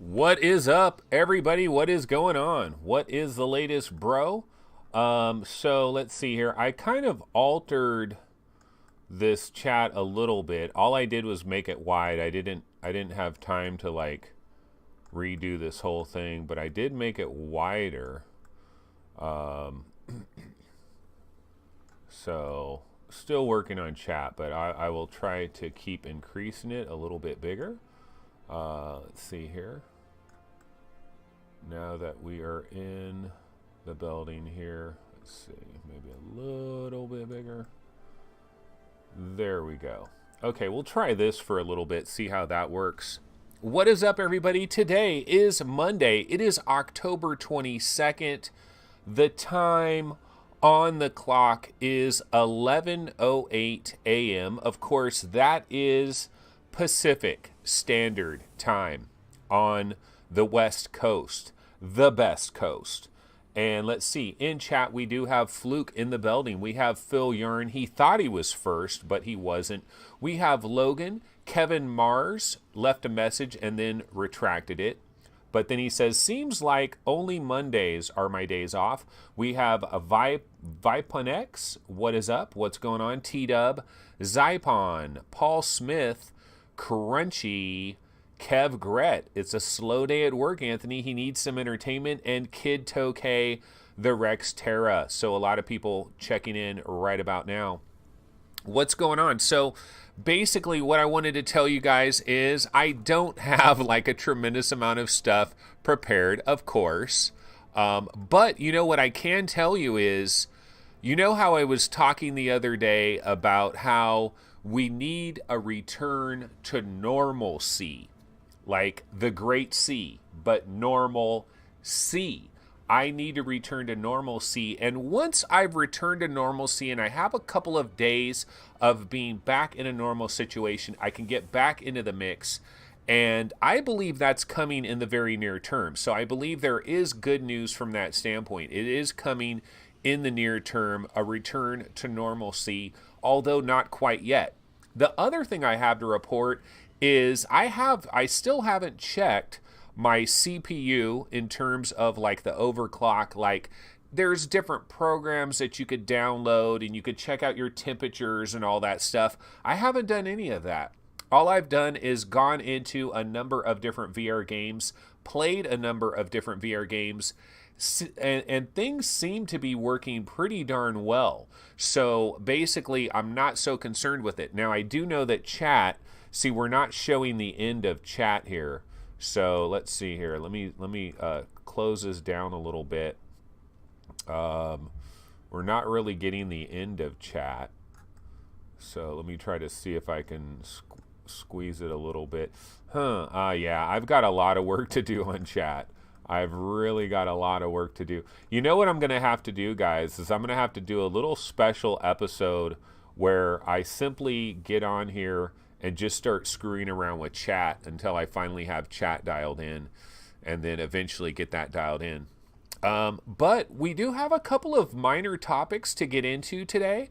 What is up, everybody? What is going on? What is the latest, bro? So let's see here. I kind of altered this chat a little bit. All I did was make it wide. I didn't have time to like redo this whole thing, but I did make it wider. Um, so still working on chat, but I will try to keep increasing it a little bit bigger. Let's see here. Now that we are in the building here, let's see, maybe a little bit bigger. There we go. Okay, we'll try this for a little bit, see how that works. What is up, everybody? Today is Monday. It is October 22nd. The time on the clock is 11:08 a.m. Of course, that is Pacific Standard Time on the West Coast, the best coast. And let's see, in chat, we do have Fluke in the building. We have Phil Yarn. He thought he was first, but he wasn't. We have Logan. Kevin Mars left a message and then retracted it. But then he says, seems like only Mondays are my days off. We have a Viponex. What is up? What's going on? T-Dub. Zypon. Paul Smith. Crunchy. Kev Gret. It's a slow day at work, Anthony. He needs some entertainment. And Kid Tokay, the Rex Terra. So a lot of people checking in right about now. What's going on? So basically what I wanted to tell you guys is I don't have like a tremendous amount of stuff prepared, of course. But you know what I can tell you is, you know how I was talking the other day about how we need a return to normalcy, like the Great C, but normal C. I need to return to normalcy. And once I've returned to normalcy and I have a couple of days of being back in a normal situation, I can get back into the mix. And I believe that's coming in the very near term. So I believe there is good news from that standpoint. It is coming in the near term, a return to normalcy, although not quite yet. The other thing I have to report is I still haven't checked my CPU in terms of like the overclock. Like there's different programs that you could download and you could check out your temperatures and all that stuff. I haven't done any of that. All I've done is gone into a number of different VR games, played a number of different VR games, and things seem to be working pretty darn well. So basically, I'm not so concerned with it. Now, I do know that chat, see, we're not showing the end of chat here. So let's see here. Let me close this down a little bit. We're not really getting the end of chat. So let me try to see if I can squeeze it a little bit. Yeah, I've got a lot of work to do on chat. I've really got a lot of work to do. You know what I'm going to have to do, guys, is I'm going to have to do a little special episode where I simply get on here and just start screwing around with chat until I finally have chat dialed in, and then eventually get that dialed in. But we do have a couple of minor topics to get into today,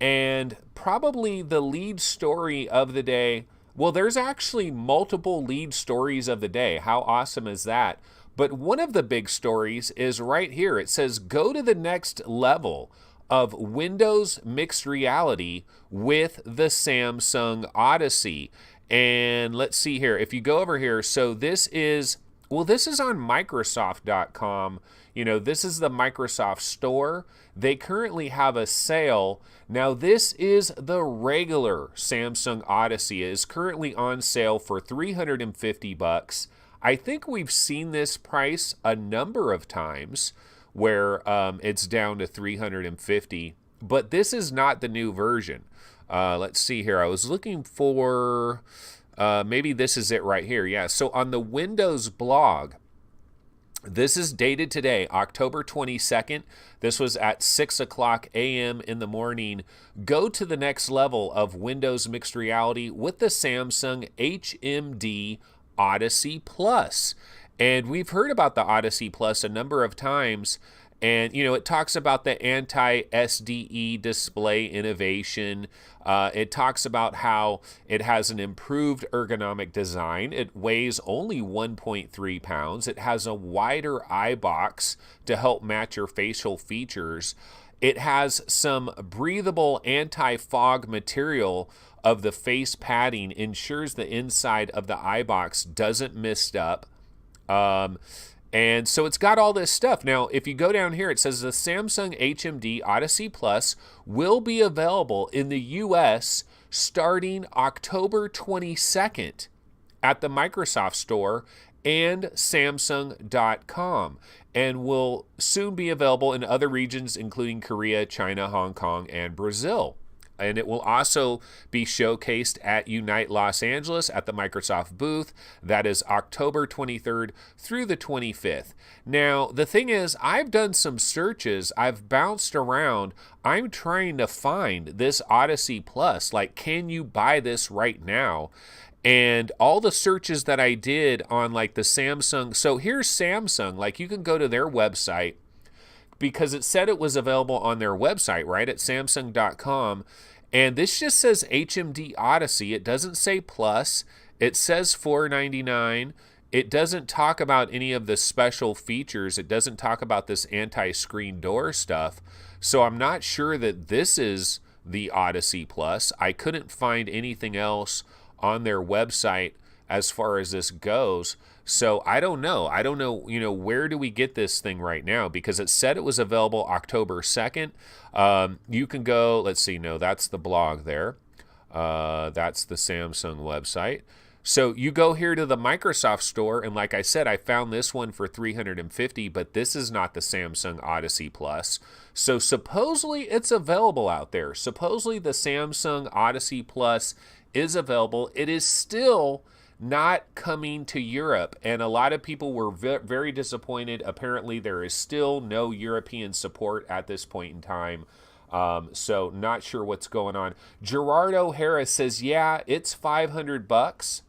and probably the lead story of the day. Well, there's actually multiple lead stories of the day. How awesome is that? But one of the big stories is right here. It says, go to the next level of Windows mixed reality with the Samsung Odyssey. And let's see here. If you go over here, so this is on Microsoft.com. You know, this is the Microsoft store. They currently have a sale. Now, this is the regular Samsung Odyssey. It is currently on sale for $350. I think we've seen this price a number of times where it's down to $350, but this is not the new version. Let's see here. I was looking for, maybe this is it right here. Yeah, so on the Windows blog, this is dated today, October 22nd. This was at 6 o'clock a.m. in the morning. Go to the next level of Windows mixed reality with the Samsung HMD Odyssey Plus. And we've heard about the Odyssey Plus a number of times, And, you know, it talks about the anti-SDE display innovation. It talks about how it has an improved ergonomic design. It weighs only 1.3 pounds. It has a wider eye box to help match your facial features. It has some breathable anti-fog material of the face padding, ensures the inside of the eye box doesn't mist up. And so it's got all this stuff. Now, if you go down here, it says the Samsung HMD Odyssey Plus will be available in the US starting October 22nd at the Microsoft Store and Samsung.com, and will soon be available in other regions, including Korea, China, Hong Kong, and Brazil. And it will also be showcased at Unite Los Angeles at the Microsoft booth. That is October 23rd through the 25th. Now, the thing is, I've done some searches. I've bounced around. I'm trying to find this Odyssey Plus. Like, can you buy this right now? And all the searches that I did on like the Samsung. So here's Samsung. Like, you can go to their website, because it said it was available on their website, right, at Samsung.com. And this just says HMD Odyssey. It doesn't say Plus. It says $499. It doesn't talk about any of the special features. It doesn't talk about this anti-screen door stuff. So I'm not sure that this is the Odyssey Plus. I couldn't find anything else on their website as far as this goes. So I don't know. You know, where do we get this thing right now? Because it said it was available October 2nd. You can go, let's see, no, that's the blog there. That's the Samsung website. So you go here to the Microsoft Store, and like I said, I found this one for $350, but this is not the Samsung Odyssey Plus. So supposedly it's available out there. Supposedly the Samsung Odyssey Plus is available. It is still not coming to Europe, and a lot of people were very disappointed. Apparently there is still no European support at this point in time, so not sure what's going on. Gerard O'Hara says, yeah, it's $500.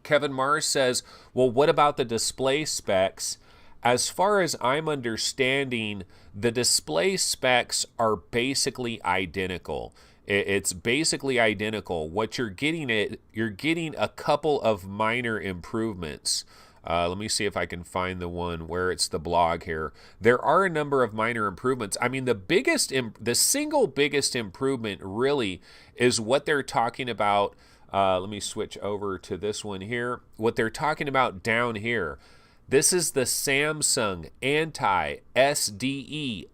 Kevin Mars says, well, what about the display specs? As far as I'm understanding, the display specs are basically identical. It's basically identical. What you're getting a couple of minor improvements. Let me see if I can find the one where it's the blog here. There are a number of minor improvements. I mean, the single biggest improvement really is what they're talking about. Let me switch over to this one here. What they're talking about down here. This is the Samsung anti-SDE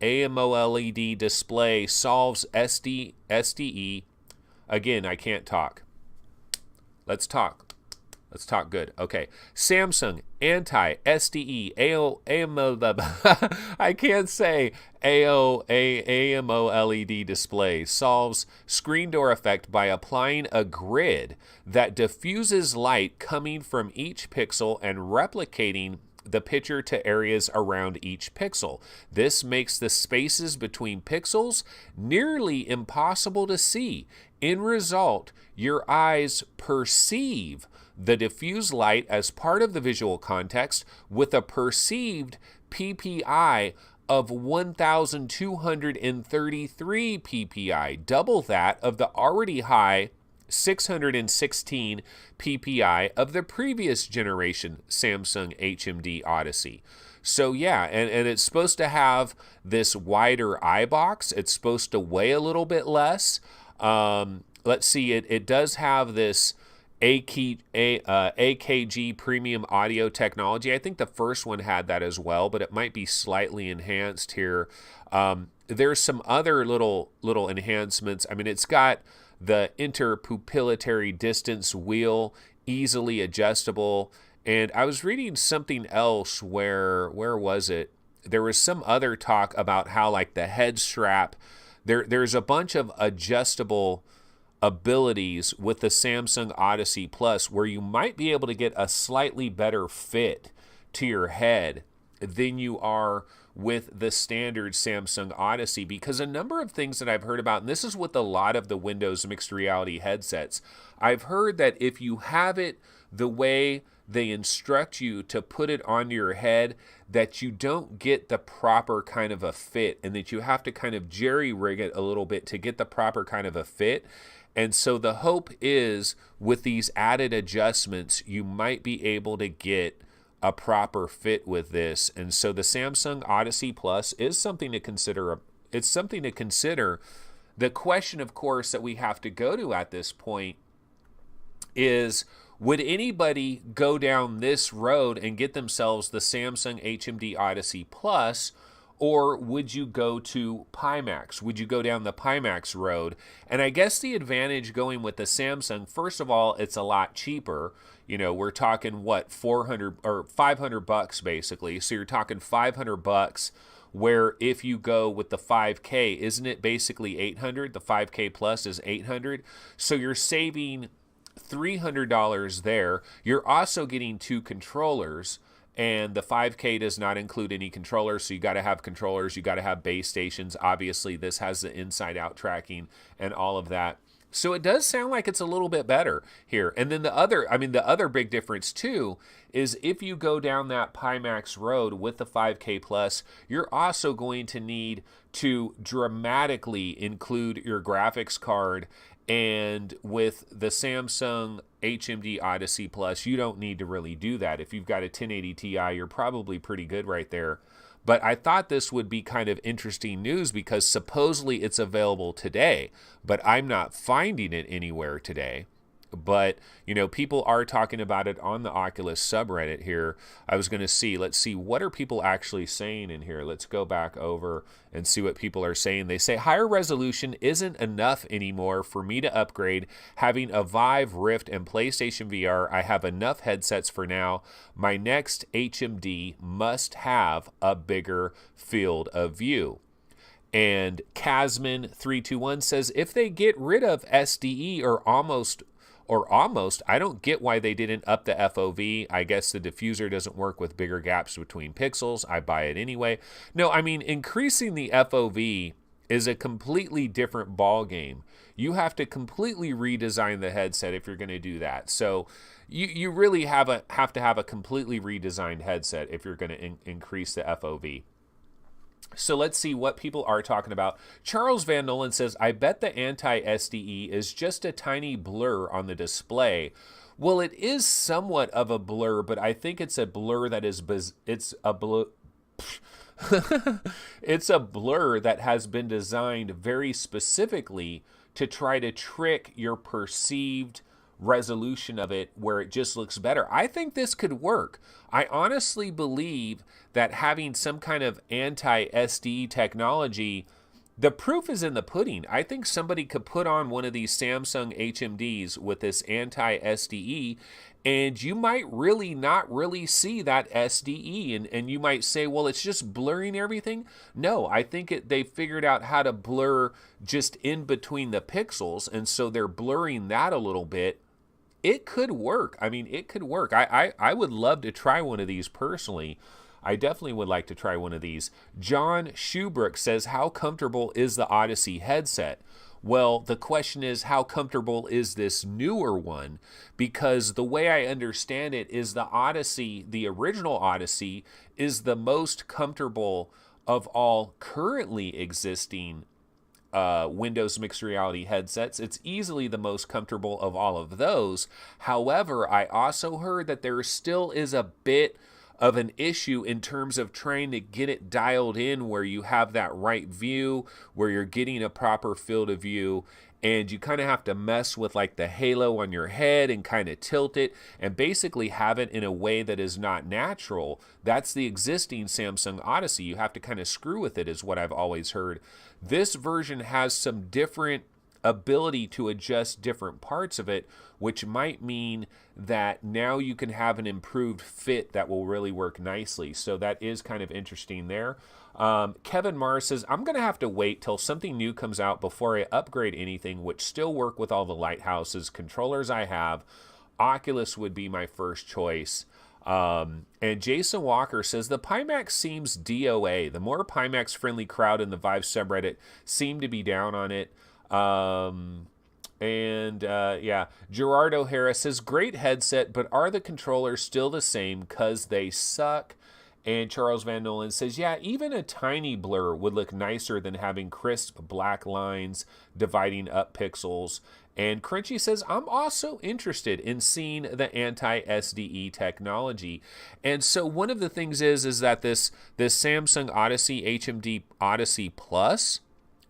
AMOLED display, solves SDE. Again, I can't talk. Let's talk good. Okay. Samsung anti-SDE AMOLED. I can't say AMOLED display, solves screen door effect by applying a grid that diffuses light coming from each pixel and replicating the picture to areas around each pixel. This makes the spaces between pixels nearly impossible to see. In result, your eyes perceive the diffused light as part of the visual context with a perceived PPI of 1,233 PPI, double that of the already high 616 PPI of the previous generation Samsung HMD Odyssey. So yeah, and it's supposed to have this wider eye box. It's supposed to weigh a little bit less. Let's see, it does have this AKG premium audio technology. I think the first one had that as well, but it might be slightly enhanced here. There's some other little enhancements. I mean, it's got the interpupillary distance wheel, easily adjustable. And I was reading something else where was it? There was some other talk about how like the head strap, there's a bunch of adjustable abilities with the Samsung Odyssey Plus where you might be able to get a slightly better fit to your head than you are with the standard Samsung Odyssey, because a number of things that I've heard about, and this is with a lot of the Windows mixed reality headsets, I've heard that if you have it the way they instruct you to put it onto your head, that you don't get the proper kind of a fit, and that you have to kind of jerry rig it a little bit to get the proper kind of a fit. And so the hope is, with these added adjustments, you might be able to get a proper fit with this. And so the Samsung Odyssey Plus is something to consider. It's something to consider. The question, of course, that we have to go to at this point is, would anybody go down this road and get themselves the Samsung HMD Odyssey Plus, or would you go to Pimax? Would you go down the Pimax road? And I guess the advantage going with the Samsung, first of all, it's a lot cheaper. You know, we're talking what, 400 or 500 bucks basically. So you're talking 500 bucks, where if you go with the 5K, isn't it basically 800? The 5K Plus is 800. So you're saving $300 there. You're also getting 2 controllers, and the 5K does not include any controllers, so you got to have controllers, you got to have base stations. Obviously, this has the inside-out tracking and all of that. So it does sound like it's a little bit better here. And then the other big difference too is, if you go down that Pimax road with the 5K Plus, you're also going to need to dramatically include your graphics card. And with the Samsung HMD Odyssey Plus, you don't need to really do that. If you've got a 1080 Ti, you're probably pretty good right there. But I thought this would be kind of interesting news, because supposedly it's available today, but I'm not finding it anywhere today. But, you know, people are talking about it on the Oculus subreddit here. I was going to see, let's see, what are people actually saying in here? Let's go back over and see what people are saying. They say, higher resolution isn't enough anymore for me to upgrade. Having a Vive, Rift, and PlayStation VR, I have enough headsets for now. My next HMD must have a bigger field of view. And Casman321 says, if they get rid of SDE or almost, I don't get why they didn't up the FOV. I guess the diffuser doesn't work with bigger gaps between pixels. I buy it anyway. No, I mean, increasing the FOV is a completely different ball game. You have to completely redesign the headset if you're going to do that. So you really have to have a completely redesigned headset if you're going to increase the FOV. So let's see what people are talking about. Charles Van Nolan says, I bet the anti-SDE is just a tiny blur on the display. Well, it is somewhat of a blur, but I think it's a blur that is, it's a blur. It's a blur that has been designed very specifically to try to trick your perceived resolution of it, where it just looks better. I think this could work. I honestly believe that having some kind of anti-SDE technology, the proof is in the pudding. I think somebody could put on one of these Samsung HMDs with this anti-SDE, and you might really not really see that SDE, and you might say, well, it's just blurring everything. No, I think they figured out how to blur just in between the pixels, and so they're blurring that a little bit. It could work. I mean, it could work. I would love to try one of these personally. I definitely would like to try one of these. John Schubrook says, how comfortable is the Odyssey headset? Well, the question is, how comfortable is this newer one? Because the way I understand it is the Odyssey, the original Odyssey, is the most comfortable of all currently existing Windows mixed reality headsets. It's easily the most comfortable of all of those. However, I also heard that there still is a bit of an issue in terms of trying to get it dialed in where you have that right view, where you're getting a proper field of view, and you kind of have to mess with like the halo on your head and kind of tilt it and basically have it in a way that is not natural. That's the existing Samsung Odyssey. You have to kind of screw with it, is what I've always heard. This version has some different ability to adjust different parts of it, which might mean that now you can have an improved fit that will really work nicely. So that is kind of interesting there. Kevin Mars says, I'm going to have to wait till something new comes out before I upgrade anything, which still work with all the Lighthouses controllers I have. Oculus would be my first choice. And Jason Walker says, the Pimax seems DOA. The more Pimax friendly crowd in the Vive subreddit seem to be down on it. And yeah, Gerardo Harris says, great headset, but are the controllers still the same because they suck? And Charles Van Nolan says, yeah, even a tiny blur would look nicer than having crisp black lines dividing up pixels. And Crunchy says, I'm also interested in seeing the anti-SDE technology. And so one of the things is that this Samsung Odyssey HMD Odyssey Plus,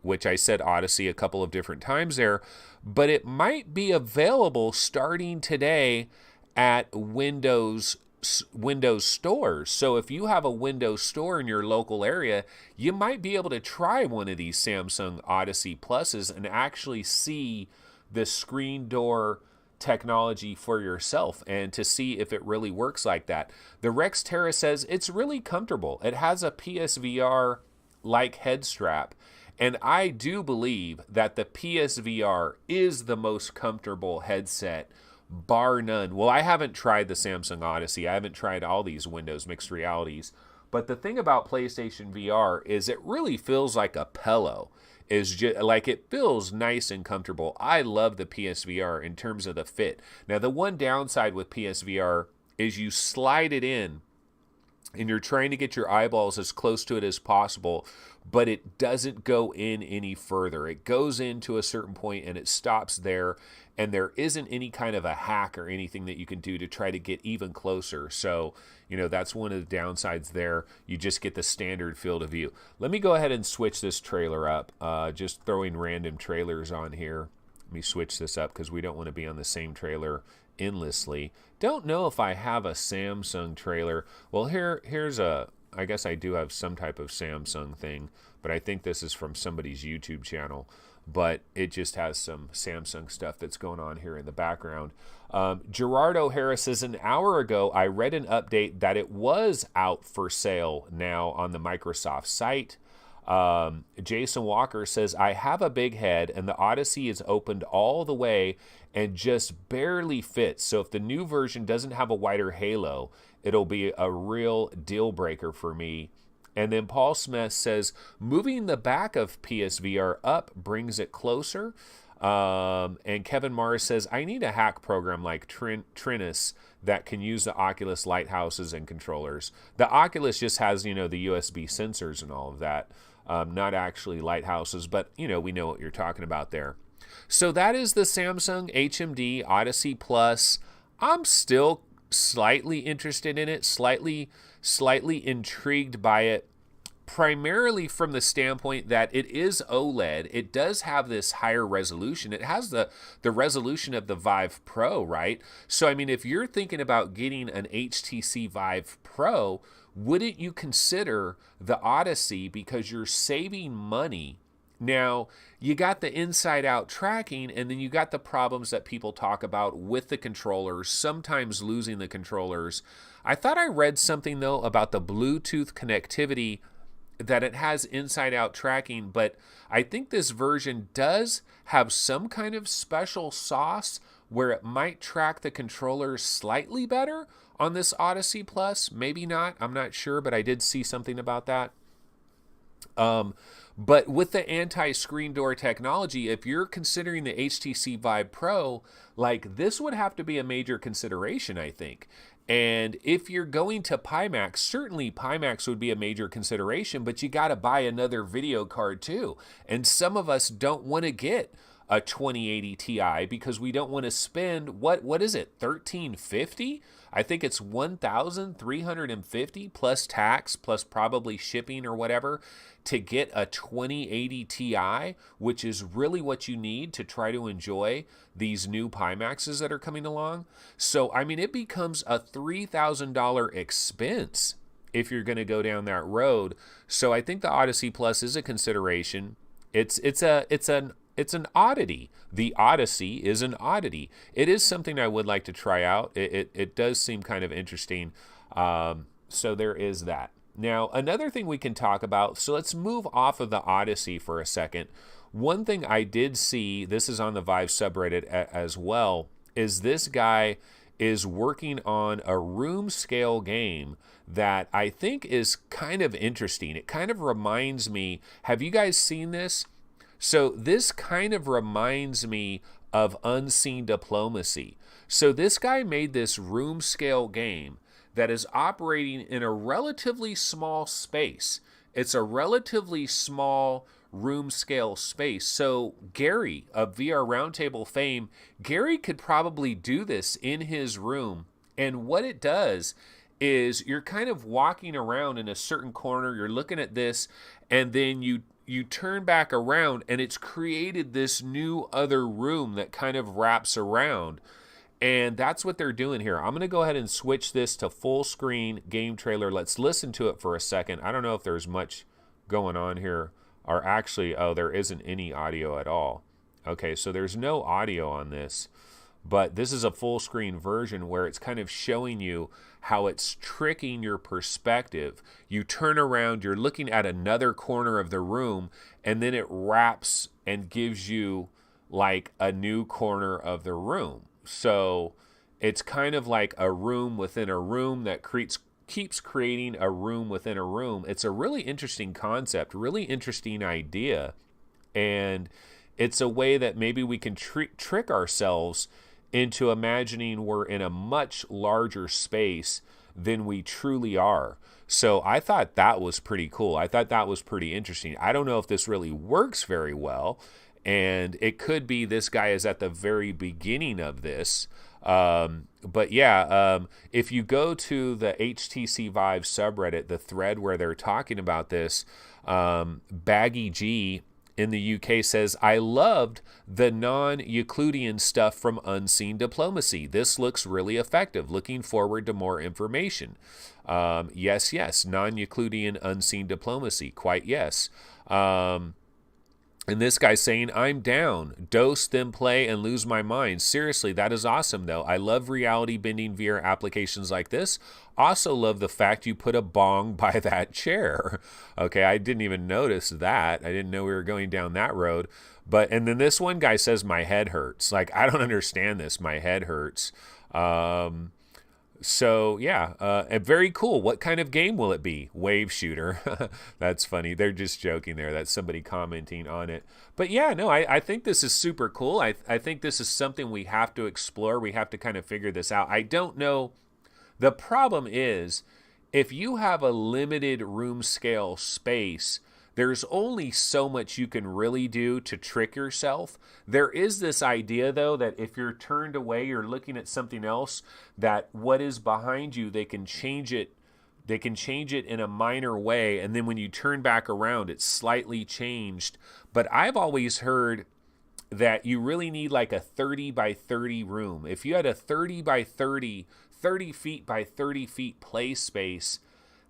which I said Odyssey a couple of different times there, but it might be available starting today at Windows stores. So if you have a Windows store in your local area, you might be able to try one of these Samsung Odyssey Pluses and actually see the screen door technology for yourself and to see if it really works like that. The Rex Terra says it's really comfortable. It has a PSVR like head strap. And I do believe that the PSVR is the most comfortable headset, bar none. Well, I haven't tried the Samsung Odyssey. I haven't tried all these Windows mixed realities. But the thing about PlayStation VR is it really feels like a pillow. Is just like it feels nice and comfortable. I love the PSVR in terms of the fit. Now, the one downside with PSVR is you slide it in and you're trying to get your eyeballs as close to it as possible, but it doesn't go in any further. It goes into a certain point and it stops there, and there isn't any kind of a hack or anything that you can do to try to get even closer. So, that's one of the downsides there. You just get the standard field of view. Let me go ahead and switch this trailer up, just throwing random trailers on here. Let me switch this up because we don't want to be on the same trailer endlessly. Don't know if I have a Samsung trailer. Well, here's I guess I do have some type of Samsung thing, but I think this is from somebody's YouTube channel. But it just has some Samsung stuff that's going on here in the background. Gerardo Harris says, an hour ago, I read an update that it was out for sale now on the Microsoft site. Jason Walker says, I have a big head and the Odyssey is opened all the way and just barely fits. So if the new version doesn't have a wider halo, it'll be a real deal breaker for me. And then Paul Smith says, moving the back of PSVR up brings it closer. And Kevin Mars says, I need a hack program like Trinus that can use the Oculus lighthouses and controllers. The Oculus just has, the USB sensors and all of that. Not actually lighthouses, but, we know what you're talking about there. So that is the Samsung HMD Odyssey Plus. I'm still slightly interested in it, slightly intrigued by it, primarily from the standpoint that it is OLED. It does have this higher resolution. It has the resolution of the Vive Pro, right? So, if you're thinking about getting an HTC Vive Pro, wouldn't you consider the Odyssey because you're saving money? Now, you got the inside-out tracking, and then you got the problems that people talk about with the controllers, sometimes losing the controllers. I thought I read something, though, about the Bluetooth connectivity, that it has inside-out tracking, but I think this version does have some kind of special sauce where it might track the controllers slightly better on this Odyssey Plus. Maybe not. I'm not sure, but I did see something about that. But with the anti-screen door technology, if you're considering the HTC Vive Pro, this would have to be a major consideration, I think. And if you're going to Pimax, certainly Pimax would be a major consideration, but you got to buy another video card too. And some of us don't want to get a 2080 Ti because we don't want to spend, what is it, $1,350? I think it's $1,350 plus tax, plus probably shipping or whatever, to get a 2080 Ti, which is really what you need to try to enjoy these new Pimaxes that are coming along. So, it becomes a $3,000 expense if you're going to go down that road. So I think the Odyssey Plus is a consideration. It's an oddity. The Odyssey is an oddity. It is something I would like to try out. It does seem kind of interesting. So there is that. Now, another thing we can talk about, so let's move off of the Odyssey for a second. One thing I did see, this is on the Vive subreddit as well, is this guy is working on a room scale game that I think is kind of interesting. It kind of reminds me, have you guys seen this? So this kind of reminds me of Unseen Diplomacy. So this guy made this room scale game that is operating in a relatively small space. It's a relatively small room scale space. So Gary of VR Roundtable fame, Gary could probably do this in his room. And what it does is you're kind of walking around in a certain corner, you're looking at this, and then you turn back around and it's created this new other room that kind of wraps around. And that's what they're doing here. I'm going to go ahead and switch this to full screen game trailer. Let's listen to it for a second. I don't know if there's much going on here, or actually, oh, there isn't any audio at all. Okay, so there's no audio on this, but this is a full screen version where it's kind of showing you how it's tricking your perspective. You turn around, you're looking at another corner of the room, and then it wraps and gives you like a new corner of the room. So it's kind of like a room within a room that keeps creating a room within a room. It's a really interesting concept, really interesting idea. And it's a way that maybe we can trick ourselves into imagining we're in a much larger space than we truly are. So I thought that was pretty cool. I thought that was pretty interesting. I don't know if this really works very well. And it could be this guy is at the very beginning of this. But yeah, if you go to the HTC Vive subreddit, the thread where they're talking about this, Baggy G in the UK says, I loved the non-Euclidean stuff from Unseen Diplomacy. This looks really effective. Looking forward to more information. Yes, non-Euclidean Unseen Diplomacy. Quite yes. And this guy's saying, I'm down. Dose, then play, and lose my mind. Seriously, that is awesome, though. I love reality-bending VR applications like this. Also love the fact you put a bong by that chair. Okay, I didn't even notice that. I didn't know we were going down that road. And then this one guy says, my head hurts. Like, I don't understand this. My head hurts. So yeah, very cool. What kind of game will it be? Wave shooter. That's funny. They're just joking there. That's somebody commenting on it. But yeah, no, I think this is super cool. I think this is something we have to explore. We have to kind of figure this out. I don't know. The problem is, if you have a limited room scale space, there's only so much you can really do to trick yourself. There is this idea, though, that if you're turned away, you're looking at something else, that what is behind you, they can change it. They can change it in a minor way, and then when you turn back around, it's slightly changed. But I've always heard that you really need like a 30 by 30 room. If you had a 30 by 30, 30 feet by 30 feet play space,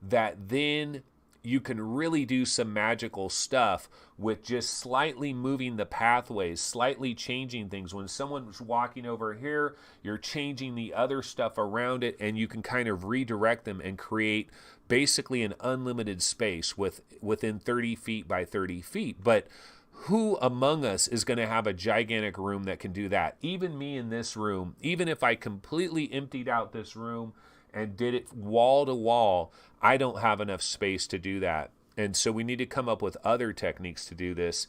that then you can really do some magical stuff with just slightly moving the pathways, slightly changing things. When someone's walking over here, you're changing the other stuff around it, and you can kind of redirect them and create basically an unlimited space within 30 feet by 30 feet. But who among us is going to have a gigantic room that can do that? Even me in this room, even if I completely emptied out this room and did it wall to wall, I don't have enough space to do that. And so we need to come up with other techniques to do this.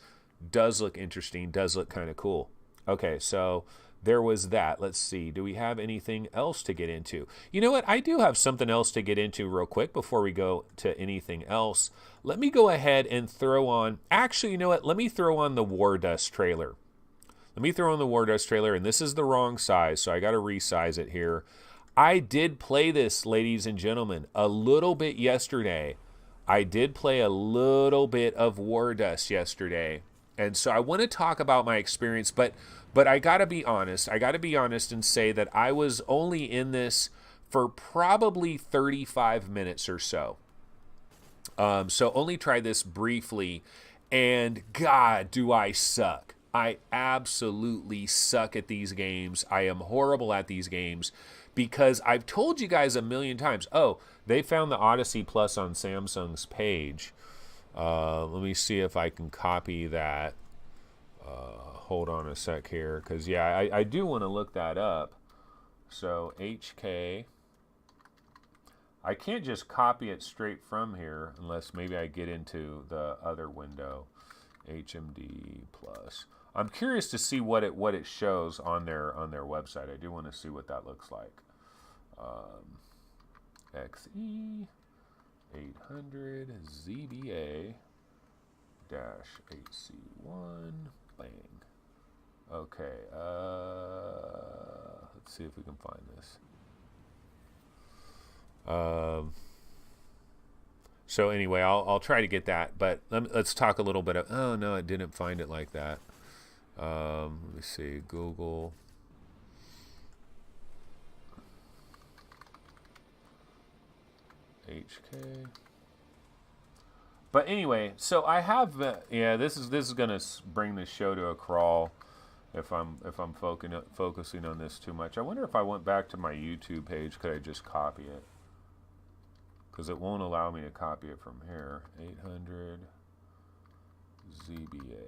Does look interesting, does look kind of cool. Okay, so there was that. Let's see. Do we have anything else to get into? You know what? I do have something else to get into real quick before we go to anything else. Let me go ahead and throw on... Actually, you know what? Let me throw on the War Dust trailer. Let me throw on the War Dust trailer, and this is the wrong size, so I got to resize it here. I did play this, ladies and gentlemen, a little bit yesterday. I did play a little bit of War Dust yesterday. And so I want to talk about my experience, but I got to be honest. I got to be honest and say that I was only in this for probably 35 minutes or so. So only tried this briefly, and God, do I suck. I absolutely suck at these games. I am horrible at these games. Because I've told you guys a million times, oh, they found the Odyssey Plus on Samsung's page. Let me see if I can copy that. Hold on a sec here, because, yeah, I do want to look that up. So, HK. I can't just copy it straight from here, unless maybe I get into the other window. HMD Plus. I'm curious to see what it shows on their website. I do want to see what that looks like. XE 800 ZBA -8C1 bang. Okay, let's see if we can find this. So anyway, I'll try to get that, but let's talk a little bit of, oh no, it didn't find it like that. Let me see, Google. HK. But anyway, so I have, yeah, this is gonna bring the show to a crawl if I'm focusing on this too much. I wonder if I went back to my YouTube page, could I just copy it? Because it won't allow me to copy it from here. 800 ZBA.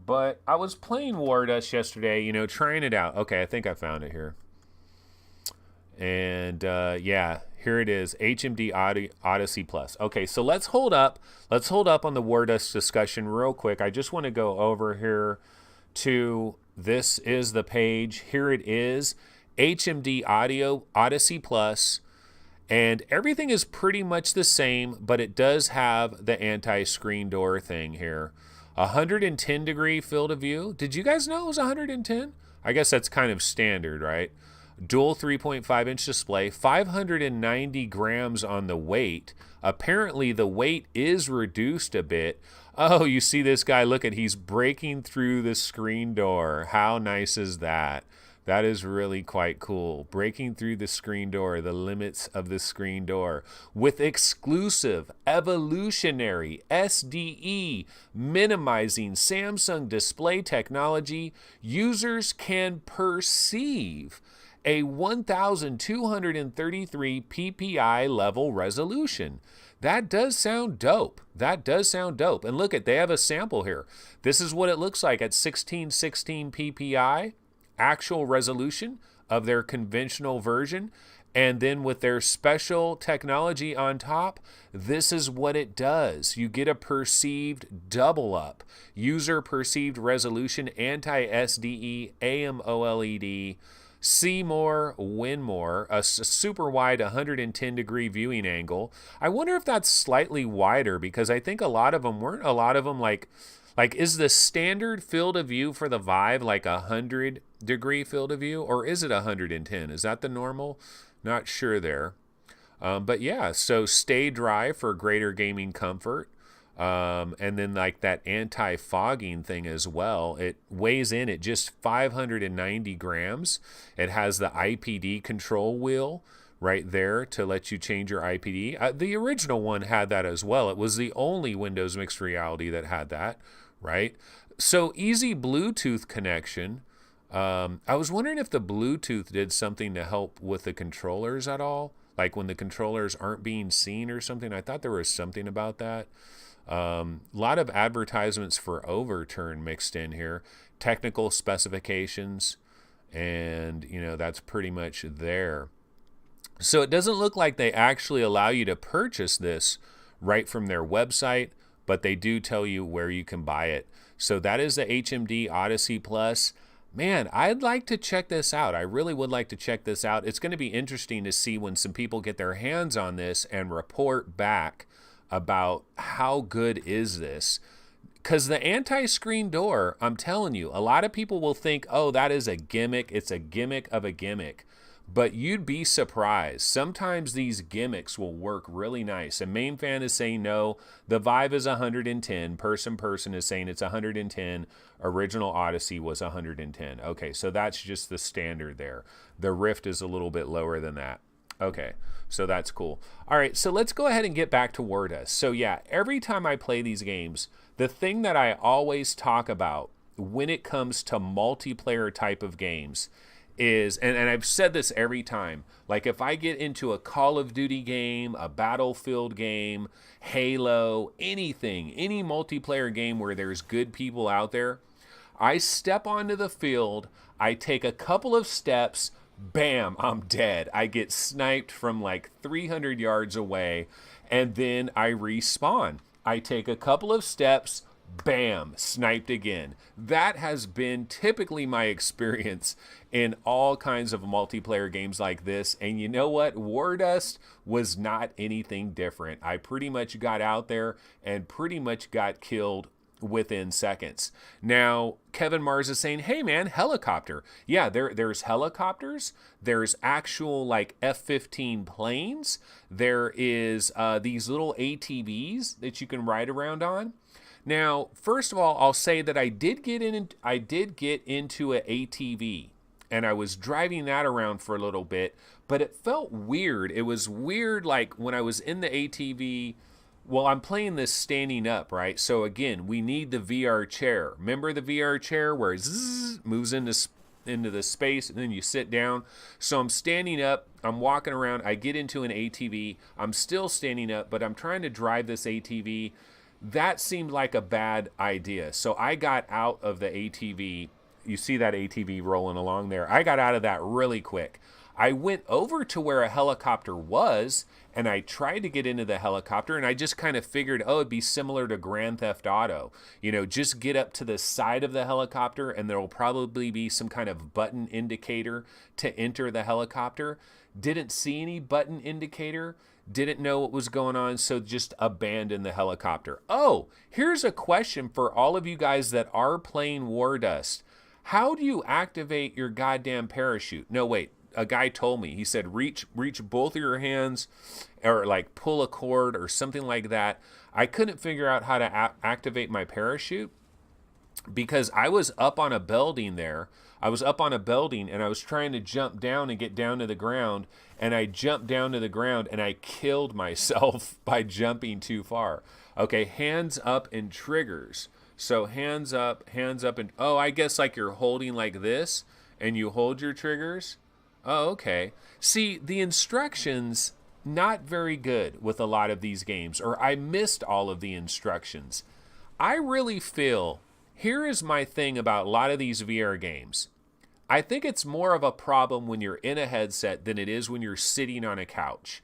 But I was playing War Dust yesterday, you know, trying it out. Okay, I think I found it here. And yeah, here it is, HMD Odyssey Plus. Okay, so let's hold up on the War Dust discussion real quick. I just want to go over here to, this is the page. Here it is, HMD Odyssey Plus, and everything is pretty much the same, but it does have the anti-screen door thing here. 110 degree field of view. Did you guys know it was 110? I guess that's kind of standard, right? Dual 3.5 inch display, 590 grams on the weight. Apparently the weight is reduced a bit. Oh, you see this guy, look at, he's breaking through the screen door. How nice is that? That is really quite cool. Breaking through the screen door, the limits of the screen door, with exclusive evolutionary SDE minimizing Samsung display technology, users can perceive a 1233 ppi level resolution. That does sound dope. That does sound dope. And look at, they have a sample here. This is what it looks like at 1616 ppi, actual resolution of their conventional version. And then with their special technology on top, this is what it does. You get a perceived double up. User perceived resolution, anti-SDE, AMOLED, see more, win more, a super wide 110 degree viewing angle. I wonder if that's slightly wider, because I think a lot of them weren't, a lot of them like is the standard field of view for the Vive like 100 degree field of view, or is it 110? Is that the normal? Not sure there. But yeah, so stay dry for greater gaming comfort. And then like that anti-fogging thing as well. It weighs in at just 590 grams. It has the IPD control wheel right there to let you change your IPD. The original one had that as well. It was the only Windows Mixed Reality that had that, right? So easy Bluetooth connection. I was wondering if the Bluetooth did something to help with the controllers at all, like when the controllers aren't being seen or something. I thought there was something about that. A lot of advertisements for Overturn mixed in here, technical specifications, and you know, that's pretty much there. So it doesn't look like they actually allow you to purchase this right from their website, but they do tell you where you can buy it. So that is the HMD Odyssey Plus. Man, I'd like to check this out. I really would like to check this out. It's going to be interesting to see when some people get their hands on this and report back about how good is this. Because the anti-screen door, I'm telling you, a lot of people will think, oh, that is a gimmick. It's a gimmick of a gimmick. But you'd be surprised. Sometimes these gimmicks will work really nice. And Main Fan is saying no, the Vive is 110. Person is saying it's 110. Original Odyssey was 110. Okay, so that's just the standard there. The Rift is a little bit lower than that. Okay, so that's cool. All right, so let's go ahead and get back to War Dust. So yeah, every time I play these games, the thing that I always talk about when it comes to multiplayer type of games is, and I've said this every time, like if I get into a Call of Duty game, a Battlefield game, Halo, anything, any multiplayer game where there's good people out there, I step onto the field, I take a couple of steps, bam, I'm dead. I get sniped from like 300 yards away, and then I respawn. I take a couple of steps, bam, sniped again. That has been typically my experience in all kinds of multiplayer games like this. And you know what? Wardust was not anything different. I pretty much got out there and pretty much got killed within seconds. Now, Kevin Mars is saying, hey man, helicopter. Yeah, there's helicopters. There's actual like F-15 planes. There is these little ATVs that you can ride around on. Now, first of all, I'll say that I did get into an ATV, and I was driving that around for a little bit, but it felt weird. It was weird, like when I was in the ATV. Well, I'm playing this standing up, right? So again, we need the VR chair. Remember the VR chair where it moves into the space and then you sit down? So I'm standing up, I'm walking around, I get into an ATV, I'm still standing up, but I'm trying to drive this ATV. That seemed like a bad idea. So I got out of the ATV. You see that ATV rolling along there. I got out of that really quick. I went over to where a helicopter was, and I tried to get into the helicopter, and I just kind of figured, oh, it'd be similar to Grand Theft Auto. You know, just get up to the side of the helicopter, and there will probably be some kind of button indicator to enter the helicopter. Didn't see any button indicator. Didn't know what was going on, so just abandoned the helicopter. Oh, here's a question for all of you guys that are playing Wardust. How do you activate your goddamn parachute? No, wait. A guy told me, he said, reach both of your hands or like pull a cord or something like that. I couldn't figure out how to activate my parachute because I was up on a building there. I was up on a building and I was trying to jump down and get down to the ground, and I jumped down to the ground and I killed myself by jumping too far. Okay, hands up and triggers. So hands up, and oh, I guess like you're holding like this and you hold your triggers. Oh, okay. See, the instructions, not very good with a lot of these games, or I missed all of the instructions. I really feel, here is my thing about a lot of these VR games. I think it's more of a problem when you're in a headset than it is when you're sitting on a couch.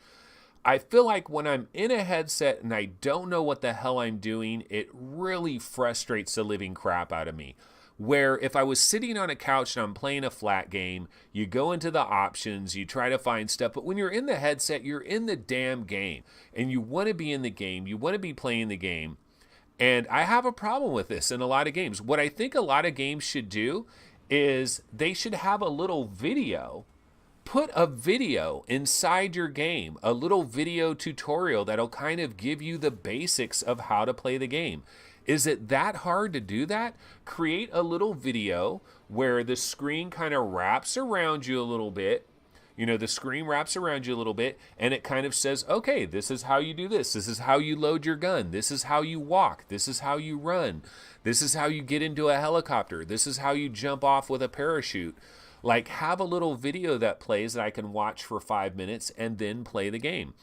I feel like when I'm in a headset and I don't know what the hell I'm doing, it really frustrates the living crap out of me. Where if I was sitting on a couch and I'm playing a flat game, you go into the options, you try to find stuff, but when you're in the headset, you're in the damn game, and you want to be in the game, you want to be playing the game, and I have a problem with this in a lot of games. What I think a lot of games should do is they should have a little video. Put a video inside your game, a little video tutorial that'll kind of give you the basics of how to play the game. Is it that hard to do that? Create a little video where the screen kind of wraps around you a little bit. You know, the screen wraps around you a little bit and it kind of says, okay, this is how you do this. This is how you load your gun. This is how you walk. This is how you run. This is how you get into a helicopter. This is how you jump off with a parachute. Like, have a little video that plays that I can watch for 5 minutes and then play the game.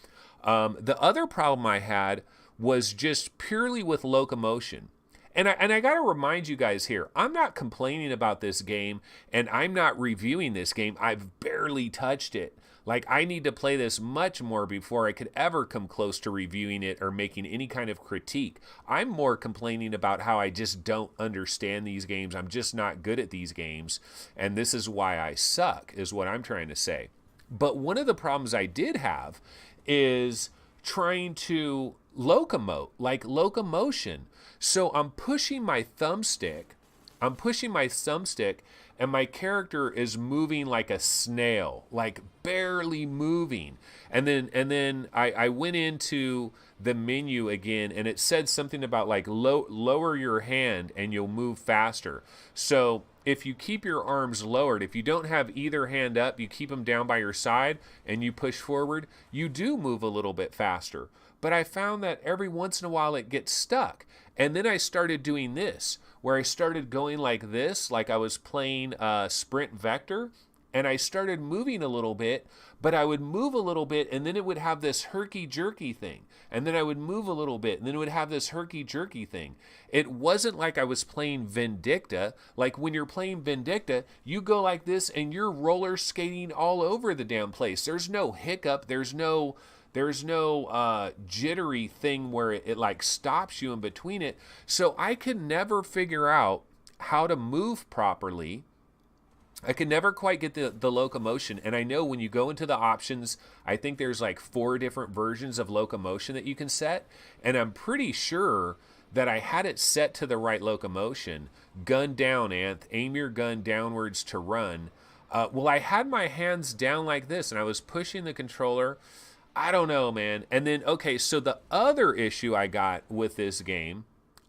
The other problem I had was just purely with locomotion. And I got to remind you guys here, I'm not complaining about this game and I'm not reviewing this game. I've barely touched it. Like, I need to play this much more before I could ever come close to reviewing it or making any kind of critique. I'm more complaining about how I just don't understand these games. I'm just not good at these games. And this is why I suck, is what I'm trying to say. But one of the problems I did have is trying to locomotion. So I'm pushing my thumbstick, and my character is moving like a snail, like barely moving. And then I went into the menu again, and it said something about like lower your hand and you'll move faster. So if you keep your arms lowered, if you don't have either hand up, you keep them down by your side and you push forward, you do move a little bit faster. But I found that every once in a while it gets stuck. And then I started doing this, where I started going like this, like I was playing Sprint Vector, and I started moving a little bit, but I would move a little bit, and then it would have this herky-jerky thing. And then I would move a little bit, and then it would have this herky-jerky thing. It wasn't like I was playing Vindicta. Like when you're playing Vindicta, you go like this, and you're roller skating all over the damn place. There's no hiccup. There's no There's no jittery thing where it like stops you in between it. So I could never figure out how to move properly. I could never quite get the locomotion. And I know when you go into the options, I think there's like 4 different versions of locomotion that you can set. And I'm pretty sure that I had it set to the right locomotion. Gun down, Anth. Aim your gun downwards to run. Well, I had my hands down like this, and I was pushing the controller. I don't know, man. And then, okay, so the other issue I got with this game,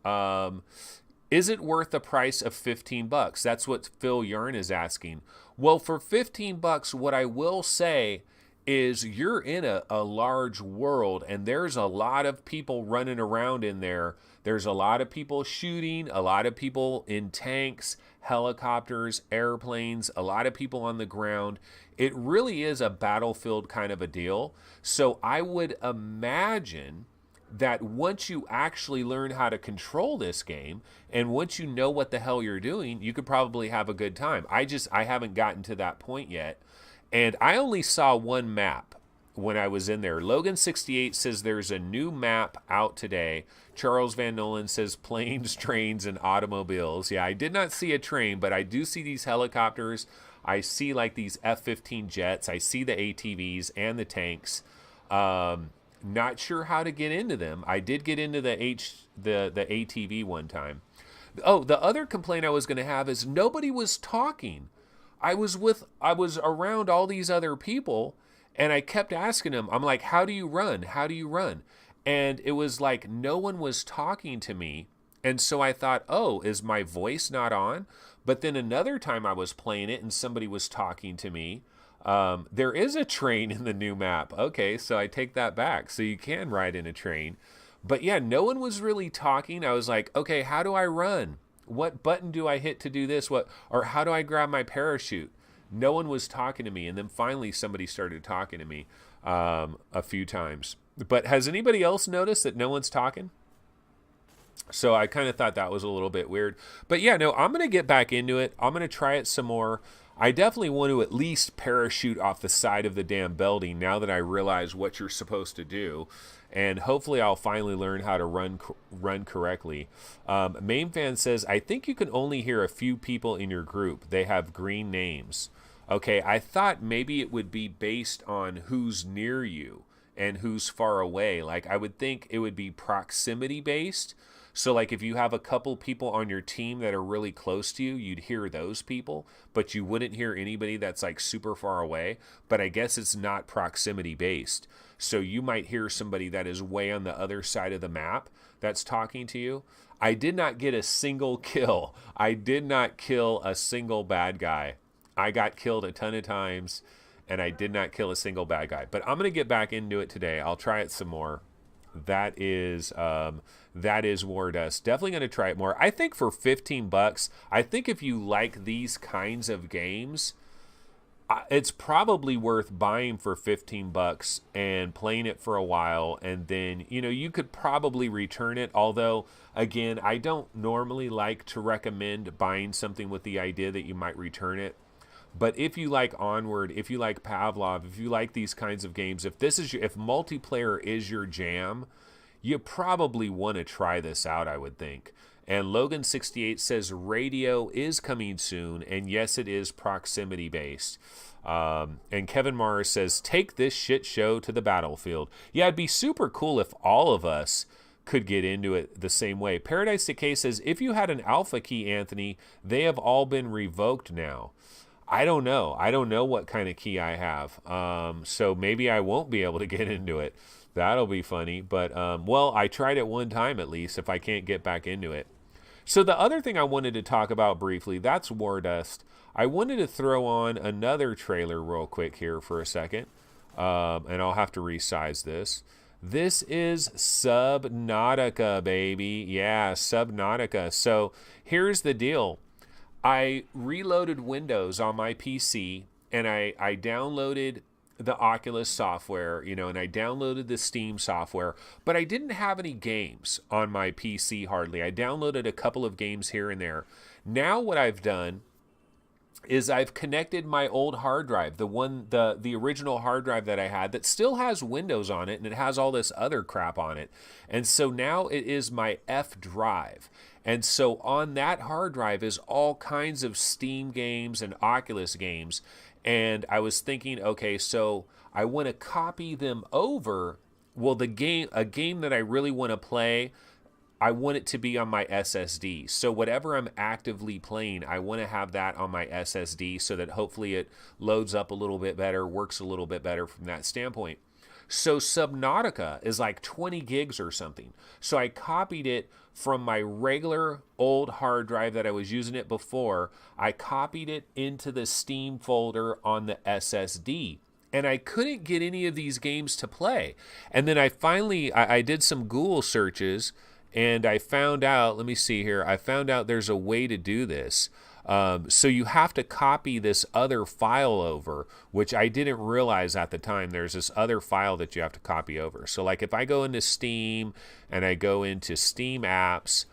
is it worth the price of $15? That's what Phil Yarn is asking. Well, for $15, what I will say is you're in a large world, and there's a lot of people running around in there. There's a lot of people shooting, a lot of people in tanks, helicopters, airplanes, a lot of people on the ground. It really is a battlefield kind of a deal. So I would imagine that once you actually learn how to control this game, and once you know what the hell you're doing, you could probably have a good time. I haven't gotten to that point yet. And I only saw one map when I was in there. Logan68 says there's a new map out today. Charles Van Nolan says planes, trains, and automobiles. Yeah, I did not see a train, but I do see these helicopters. I see like these F-15 jets. I see the ATVs and the tanks. Not sure how to get into them. I did get into the ATV one time. Oh, the other complaint I was going to have is nobody was talking. I was around all these other people, and I kept asking them, I'm like, how do you run? How do you run? And it was like no one was talking to me. And so I thought, oh, is my voice not on? But then another time I was playing it and somebody was talking to me. There is a train in the new map. Okay, so I take that back. So you can ride in a train. But yeah, no one was really talking. I was like, okay, how do I run? What button do I hit to do this? Or how do I grab my parachute? No one was talking to me. And then finally somebody started talking to me a few times. But has anybody else noticed that no one's talking? So I kind of thought that was a little bit weird. But yeah, no, I'm going to get back into it. I'm going to try it some more. I definitely want to at least parachute off the side of the damn building now that I realize what you're supposed to do. And hopefully I'll finally learn how to run correctly. Main Fan says, I think you can only hear a few people in your group. They have green names. Okay, I thought maybe it would be based on who's near you and who's far away. Like I would think it would be proximity based. So like if you have a couple people on your team that are really close to you, you'd hear those people, but you wouldn't hear anybody that's like super far away. But I guess it's not proximity based. So you might hear somebody that is way on the other side of the map that's talking to you. I did not get a single kill. I did not kill a single bad guy. I got killed a ton of times and I did not kill a single bad guy. But I'm going to get back into it today. I'll try it some more. That is War Dust. Definitely going to try it more. I think for $15, I think if you like these kinds of games, it's probably worth buying for $15 and playing it for a while. And then, you could probably return it. Although, again, I don't normally like to recommend buying something with the idea that you might return it. But if you like Onward, if you like Pavlov, if you like these kinds of games, if multiplayer is your jam, you probably want to try this out, I would think. And Logan68 says radio is coming soon, and yes, it is proximity based. And Kevin Mars says, take this shit show to the battlefield. Yeah, it'd be super cool if all of us could get into it the same way. Paradise Decay says, if you had an alpha key, Anthony, they have all been revoked now. I don't know. I don't know what kind of key I have. So maybe I won't be able to get into it. That'll be funny. But, well, I tried it one time at least if I can't get back into it. So the other thing I wanted to talk about briefly, that's War Dust. I wanted to throw on another trailer real quick here for a second. And I'll have to resize this. This is Subnautica, baby. Yeah, Subnautica. So here's the deal. I reloaded Windows on my PC, and I downloaded the Oculus software, and I downloaded the Steam software, but I didn't have any games on my PC hardly. I downloaded a couple of games here and there. Now what I've done is I've connected my old hard drive, the original hard drive that I had that still has Windows on it and it has all this other crap on it. And so now it is my F drive. And so on that hard drive is all kinds of Steam games and Oculus games. And I was thinking, okay, so I want to copy them over. Well, a game that I really want to play, I want it to be on my SSD. So whatever I'm actively playing, I want to have that on my SSD so that hopefully it loads up a little bit better, works a little bit better from that standpoint. So Subnautica is like 20 gigs or something. So I copied it from my regular old hard drive that I was using it before. I copied it into the Steam folder on the SSD. And I couldn't get any of these games to play. And then I did some Google searches and I found out, let me see here, I found out there's a way to do this. So you have to copy this other file over, which I didn't realize at the time. There's this other file that you have to copy over. So like if I go into Steam and I go into Steam apps,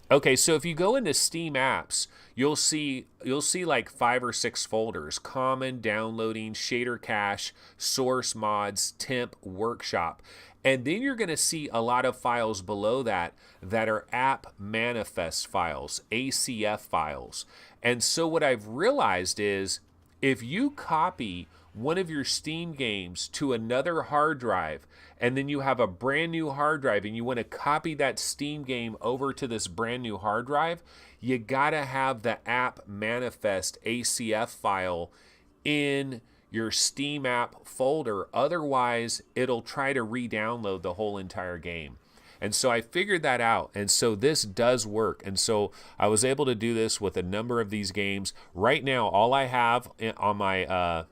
okay, so if you go into Steam apps, you'll see like 5 or 6 folders: common, downloading, shader cache, source mods, temp, workshop. And then you're going to see a lot of files below that are app manifest files, ACF files. And so what I've realized is if you copy one of your Steam games to another hard drive, and then you have a brand new hard drive and you want to copy that Steam game over to this brand new hard drive, you got to have the app manifest ACF file in your Steam app folder. Otherwise, it'll try to re-download the whole entire game. And so I figured that out. And so this does work. And so I was able to do this with a number of these games. Right now, all I have on my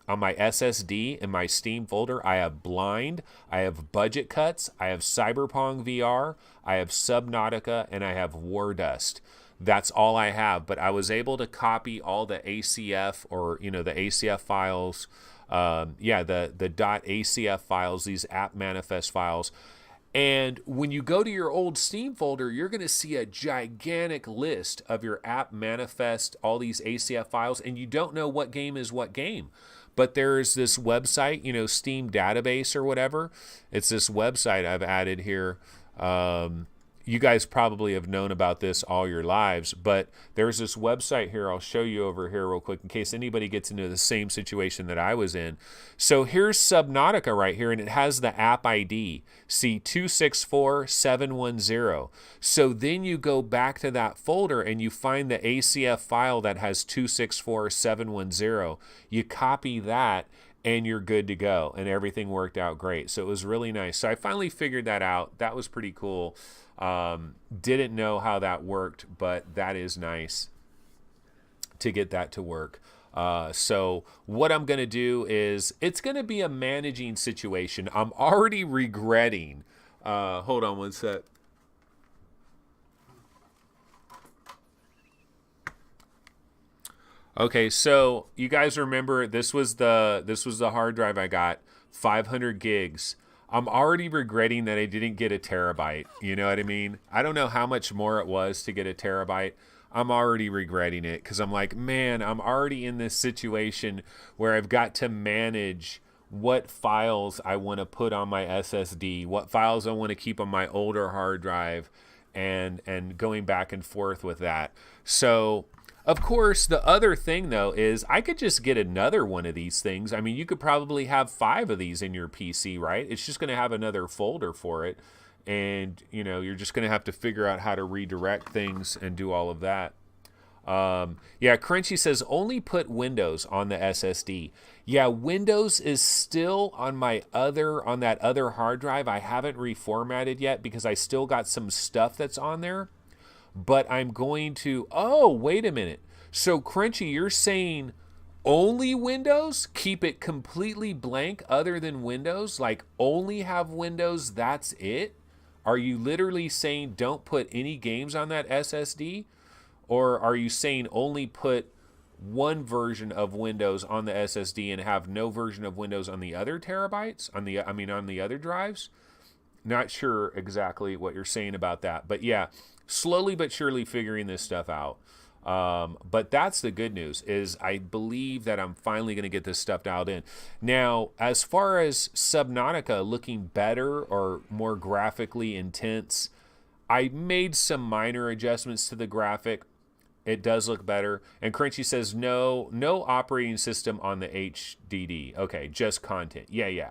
SSD in my Steam folder, I have Blind, I have Budget Cuts, I have Cyberpunk VR, I have Subnautica, and I have War Dust. That's all I have, but I was able to copy all the ACF or, the ACF files, the .acf files, these app manifest files. And when you go to your old Steam folder, you're going to see a gigantic list of your app manifest, all these ACF files, and you don't know what game is what game. But there's this website, Steam Database or whatever. It's this website I've added here. You guys probably have known about this all your lives, but there's this website here. I'll show you over here real quick in case anybody gets into the same situation that I was in. So here's Subnautica right here, and it has the app ID, C264710. So then you go back to that folder and you find the ACF file that has 264710. You copy that and you're good to go, and everything worked out great. So it was really nice. So I finally figured that out. That was pretty cool. Didn't know how that worked, but that is nice to get that to work. So what I'm going to do is, it's going to be a managing situation. I'm already regretting. Hold on one sec. Okay, so you guys remember this was the hard drive I got, 500 gigs. I'm already regretting that I didn't get a terabyte. You know what I mean? I don't know how much more it was to get a terabyte. I'm already regretting it because I'm like, man, I'm already in this situation where I've got to manage what files I want to put on my SSD, what files I want to keep on my older hard drive, and going back and forth with that. So of course, the other thing, though, is I could just get another one of these things. I mean, you could probably have 5 of these in your PC, right? It's just going to have another folder for it. And, you're just going to have to figure out how to redirect things and do all of that. Crunchy says, only put Windows on the SSD. Yeah, Windows is still on that other hard drive. I haven't reformatted yet because I still got some stuff that's on there. But I'm going to, wait a minute. So Crunchy, you're saying only Windows? Keep it completely blank other than Windows? Like only have Windows, that's it? Are you literally saying don't put any games on that SSD? Or are you saying only put one version of Windows on the SSD and have no version of Windows on the other terabytes? On the other drives? Not sure exactly what you're saying about that. But yeah, slowly but surely figuring this stuff out. But that's the good news, is I believe that I'm finally going to get this stuff dialed in. Now, as far as Subnautica looking better or more graphically intense, I made some minor adjustments to the graphic. It does look better. And Crunchy says, no operating system on the HDD. Okay, just content. Yeah.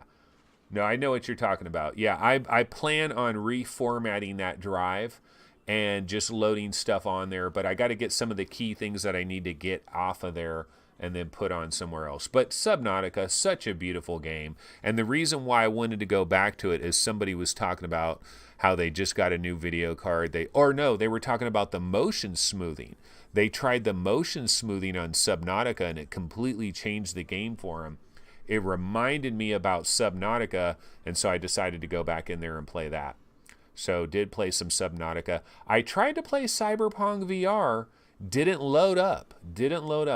No, I know what you're talking about. Yeah, I plan on reformatting that drive and just loading stuff on there, but I got to get some of the key things that I need to get off of there and then put on somewhere else. But Subnautica, such a beautiful game. And the reason why I wanted to go back to it is somebody was talking about how they just got a new video card. They were talking about the motion smoothing. They tried the motion smoothing on Subnautica and it completely changed the game for them. It reminded me about Subnautica, and so I decided to go back in there and play that. So did play some Subnautica. I tried to play Cyberpunk VR, didn't load up.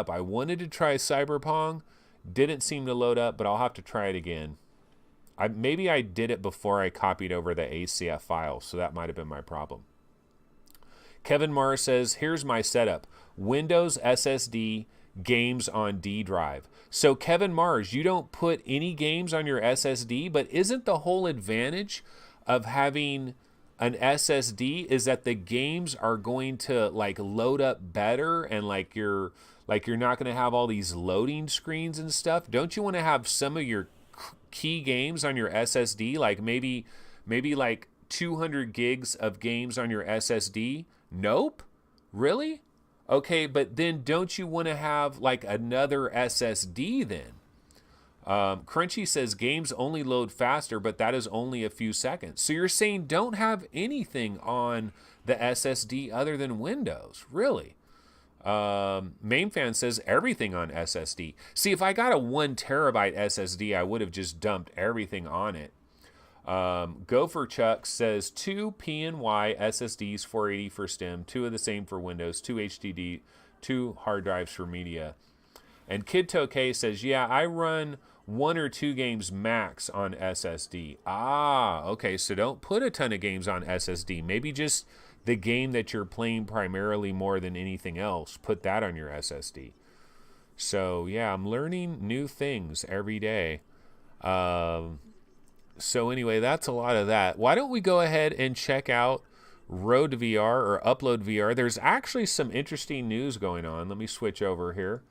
I wanted to try Cyberpunk, didn't seem to load up, but I'll have to try it again. Maybe I did it before I copied over the ACF file, so that might have been my problem. Kevin Marr says, here's my setup. Windows SSD, games on D drive. So Kevin Mars, you don't put any games on your SSD, but isn't the whole advantage of having an SSD is that the games are going to like load up better, and like you're not going to have all these loading screens and stuff? Don't you want to have some of your key games on your SSD, like maybe like 200 gigs of games on your SSD? Nope. Really? Okay, but then don't you want to have like another SSD then? Crunchy says games only load faster, but that is only a few seconds. So you're saying don't have anything on the SSD other than Windows? Really? Mainfan says everything on SSD. See, if I got a 1 terabyte SSD, I would have just dumped everything on it. Gopher Chuck says 2 PNY SSDs, 480 for STEM, 2 of the same for Windows, 2 HDD, 2 hard drives for media. And Kid Tokay says, yeah, I run 1 or 2 games max on SSD. Okay, so don't put a ton of games on SSD. Maybe just the game that you're playing primarily more than anything else. Put that on your SSD. So, yeah, I'm learning new things every day. So anyway, that's a lot of that. Why don't we go ahead and check out Road to VR or Upload VR? There's actually some interesting news going on. Let me switch over here.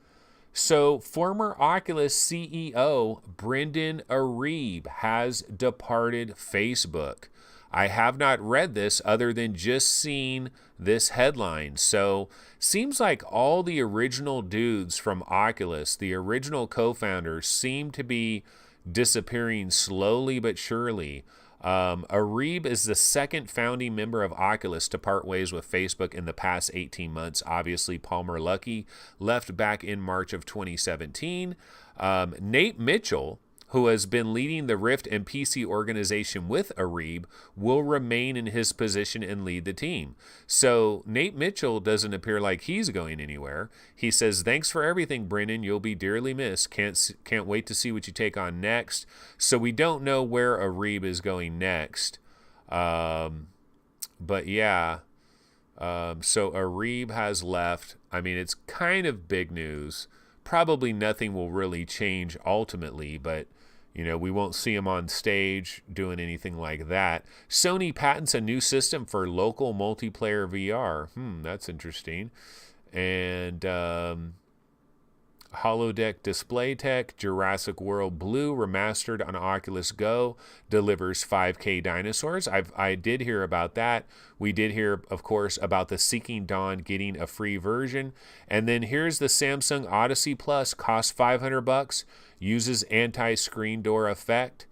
So former Oculus CEO Brendan Arebe has departed Facebook. I have not read this other than just seen this headline. So seems like all the original dudes from Oculus, the original co-founders, seem to be disappearing slowly but surely. Arebe is the second founding member of Oculus to part ways with Facebook in the past 18 months. Obviously, Palmer Luckey left back in March of 2017. Nate Mitchell, who has been leading the Rift and PC organization with Arebe, will remain in his position and lead the team. So Nate Mitchell doesn't appear like he's going anywhere. He says, thanks for everything, Brendan. You'll be dearly missed. Can't wait to see what you take on next. So we don't know where Arebe is going next. But yeah. So Arebe has left. I mean, it's kind of big news. Probably nothing will really change ultimately, but you know, we won't see him on stage doing anything like that. Sony patents a new system for local multiplayer VR. That's interesting. And holodeck display tech, Jurassic World Blue remastered on Oculus Go delivers 5K dinosaurs. I did hear about that. We did hear, of course, about the Seeking Dawn getting a free version. And then here's the Samsung Odyssey Plus, costs $500, uses anti-screen door effect.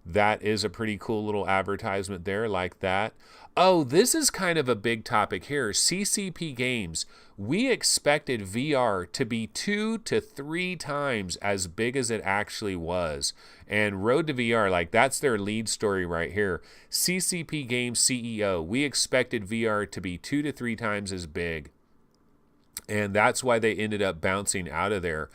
That is a pretty cool little advertisement there, like that. Oh, this is kind of a big topic here. CCP Games. We expected VR to be 2 to 3 times as big as it actually was. And Road to VR, like that's their lead story right here. CCP Games CEO. We expected VR to be 2 to 3 times as big. And that's why they ended up bouncing out of there.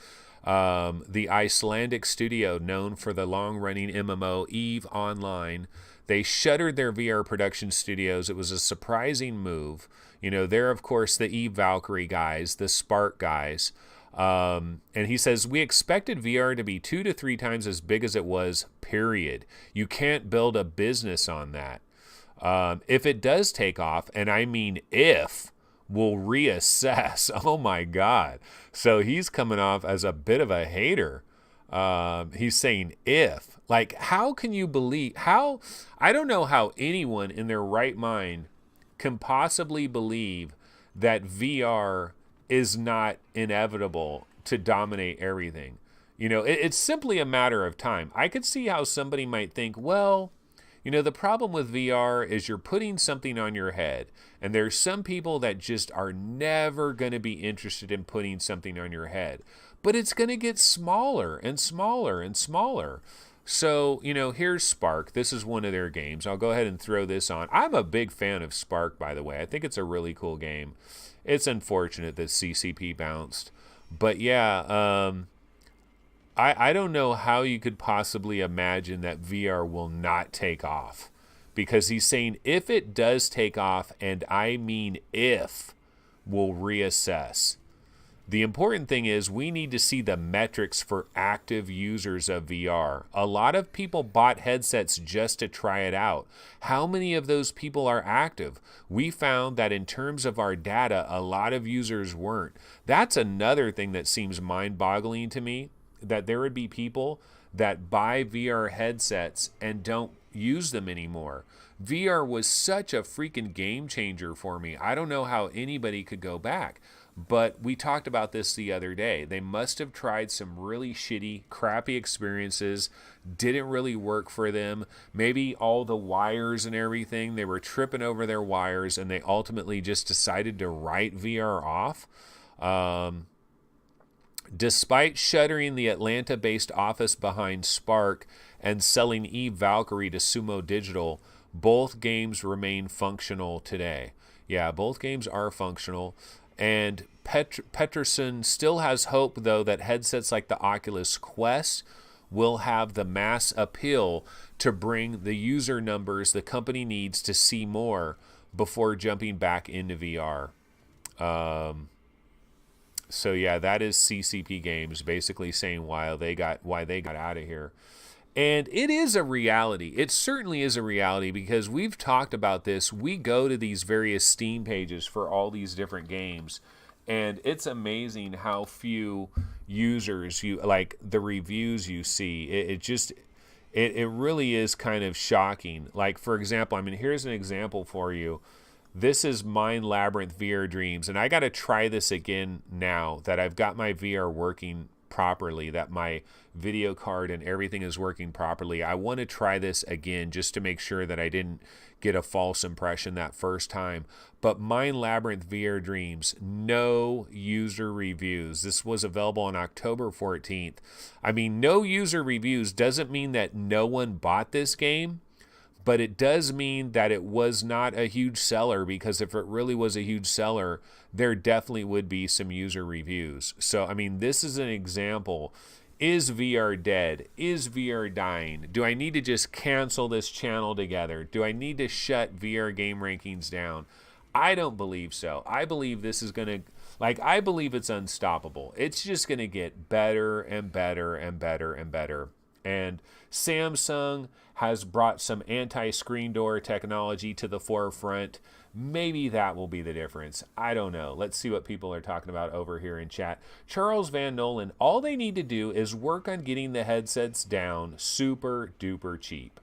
The Icelandic studio known for the long-running MMO EVE Online, they shuttered their VR production studios. It was a surprising move. You know, they're, of course, the Eve Valkyrie guys, the Spark guys. And he says, we expected VR to be 2 to 3 times as big as it was, period. You can't build a business on that. If it does take off, and I mean if, we'll reassess. Oh my God. So he's coming off as a bit of a hater. He's saying if. Like, how can you believe, I don't know how anyone in their right mind can possibly believe that VR is not inevitable to dominate everything. You know, it's simply a matter of time. I could see how somebody might think, well, you know, the problem with VR is you're putting something on your head, and there's some people that just are never going to be interested in putting something on your head. But it's going to get smaller and smaller and smaller. So, you know, here's Spark. This is one of their games. I'll go ahead and throw this on. I'm a big fan of Spark, by the way. I think it's a really cool game. It's unfortunate that CCP bounced. But yeah, I don't know how you could possibly imagine that VR will not take off. Because he's saying if it does take off, and I mean if, we'll reassess. The important thing is we need to see the metrics for active users of VR. A lot of people bought headsets just to try it out. How many of those people are active? We found that in terms of our data, a lot of users weren't. That's another thing that seems mind-boggling to me, that there would be people that buy VR headsets and don't use them anymore. VR was such a freaking game changer for me. I don't know how anybody could go back. But we talked about this the other day. They must have tried some really shitty, crappy experiences. Didn't really work for them. Maybe all the wires and everything, they were tripping over their wires, and they ultimately just decided to write VR off. Despite shuttering the Atlanta-based office behind Spark and selling Eve Valkyrie to Sumo Digital, both games remain functional today. Yeah, both games are functional. And Peterson still has hope, though, that headsets like the Oculus Quest will have the mass appeal to bring the user numbers the company needs to see more before jumping back into VR. So yeah, that is CCP Games basically saying why they got out of here. And it is a reality. It certainly is a reality because we've talked about this. We go to these various Steam pages for all these different games, and it's amazing how few users the reviews you see. It really is kind of shocking. Like, for example, I mean, here's an example for you. This is Mind Labyrinth VR Dreams, and I got to try this again now that I've got my VR working properly, that my video card and everything is working properly. I want to try this again just to make sure that I didn't get a false impression that first time. But Mind Labyrinth VR Dreams, no user reviews. This was available on October 14th. I mean, no user reviews doesn't mean that no one bought this game, but it does mean that it was not a huge seller, because if it really was a huge seller, there definitely would be some user reviews. So, I mean, this is an example. Is VR dead? Is VR dying? Do I need to just cancel this channel together? Do I need to shut VR game rankings down? I don't believe so. I believe this is going to, I believe it's unstoppable. It's just going to get better and better and better and better. And Samsung has brought some anti-screen door technology to the forefront. Maybe that will be the difference. I don't know. Let's see what people are talking about over here in chat. Charles Van Nolan, all they need to do is work on getting the headsets down super duper cheap.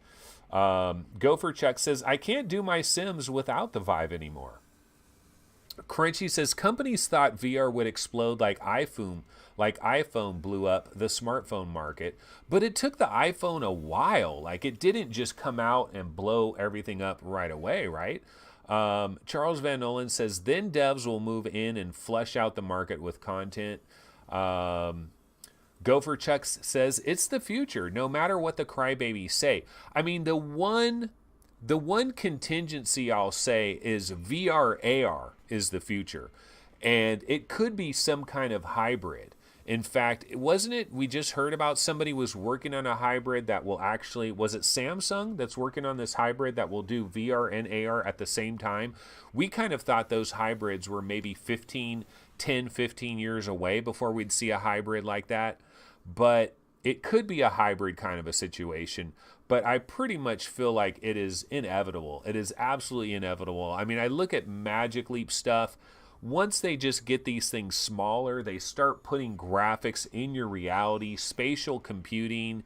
Gopher Chuck says, I can't do my Sims without the Vive anymore. Crunchy says, companies thought VR would explode like iPhone blew up the smartphone market, but it took the iPhone a while. Like, it didn't just come out and blow everything up right away, right? Charles Van Nolan says, then devs will move in and flesh out the market with content. Gopher Chuck says, it's the future, no matter what the crybabies say. I mean, the one contingency I'll say is VR AR is the future. And it could be some kind of hybrid. In fact, wasn't it, we just heard about somebody was working on a hybrid that will actually, was it Samsung that's working on this hybrid that will do VR and AR at the same time? We kind of thought those hybrids were maybe 10, 15 years away before we'd see a hybrid like that. But it could be a hybrid kind of a situation. But I pretty much feel like it is inevitable. It is absolutely inevitable. I mean, I look at Magic Leap stuff. Once they just get these things smaller, they start putting graphics in your reality, spatial computing.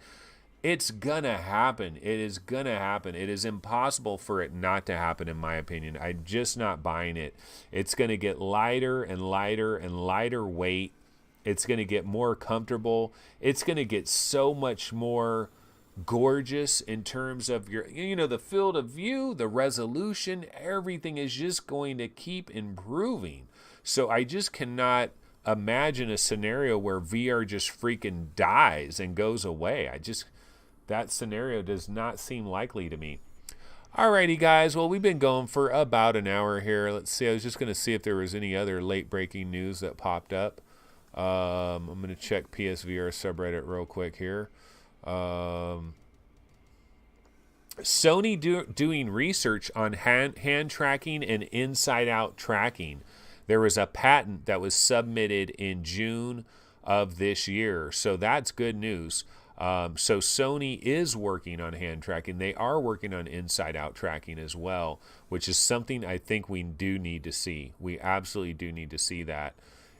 It's gonna happen. It is gonna happen. It is impossible for it not to happen, in my opinion. I'm just not buying it. It's gonna get lighter and lighter and lighter weight. It's gonna get more comfortable. It's gonna get so much more gorgeous in terms of your, the field of view, the resolution, everything is just going to keep improving. So I just cannot imagine a scenario where VR just freaking dies and goes away. That scenario does not seem likely to me. Alrighty guys, well, we've been going for about an hour here. Let's see, I was just going to see if there was any other late breaking news that popped up. I'm going to check PSVR subreddit real quick here. Sony doing research on hand tracking and inside out tracking. There was a patent that was submitted in June of this year, so that's good news. So Sony is working on hand tracking. They are working on inside out tracking as well, which is something I think we do need to see. We absolutely do need to see that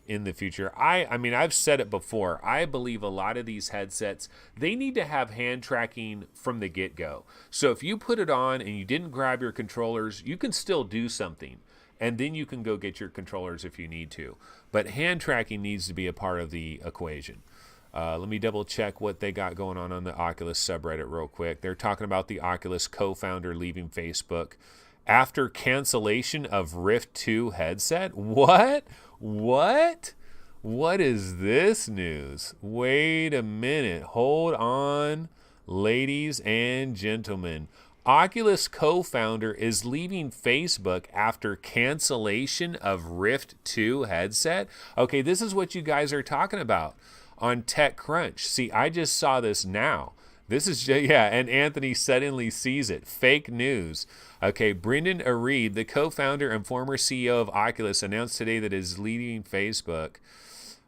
in the future. I mean, I've said it before. I believe a lot of these headsets, they need to have hand tracking from the get-go. So if you put it on and you didn't grab your controllers, you can still do something. And then you can go get your controllers if you need to. But hand tracking needs to be a part of the equation. Let me double check what they got going on the Oculus subreddit real quick. They're talking about the Oculus co-founder leaving Facebook after cancellation of Rift 2 headset. What? What is this news? Wait a minute. Hold on, ladies and gentlemen. Oculus co-founder is leaving Facebook after cancellation of Rift 2 headset. Okay, this is what you guys are talking about on TechCrunch. See, I just saw this now. This is, and Anthony suddenly sees it. Fake news. Okay, Brendan Arib, the co-founder and former CEO of Oculus, announced today that is leaving Facebook.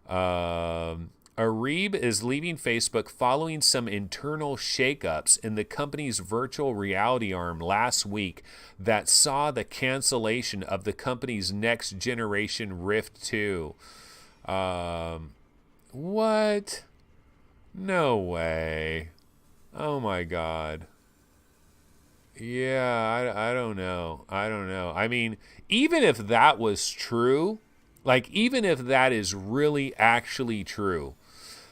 Arib is leaving Facebook following some internal shakeups in the company's virtual reality arm last week that saw the cancellation of the company's next generation Rift 2. What? No way. Oh my God. Yeah, I don't know. I mean, even if that was true, like even if that is really actually true,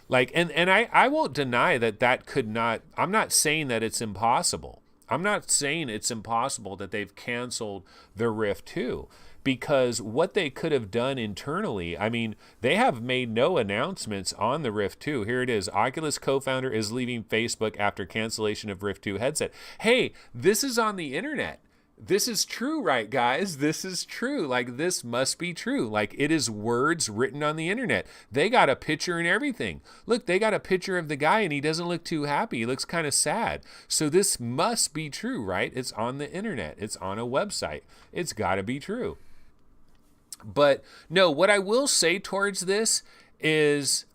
like, and I won't deny that could not, I'm not saying that it's impossible. I'm not saying it's impossible that they've canceled the Rift 2. Because what they could have done internally, I mean, they have made no announcements on the Rift 2. Here it is. Oculus co-founder is leaving Facebook after cancellation of Rift 2 headset. Hey, this is on the internet. This is true, right, guys? This is true. Like, this must be true. Like, it is words written on the internet. They got a picture and everything. Look, they got a picture of the guy, and he doesn't look too happy. He looks kind of sad. So this must be true, right? It's on the internet. It's on a website. It's got to be true. But no, what I will say towards this is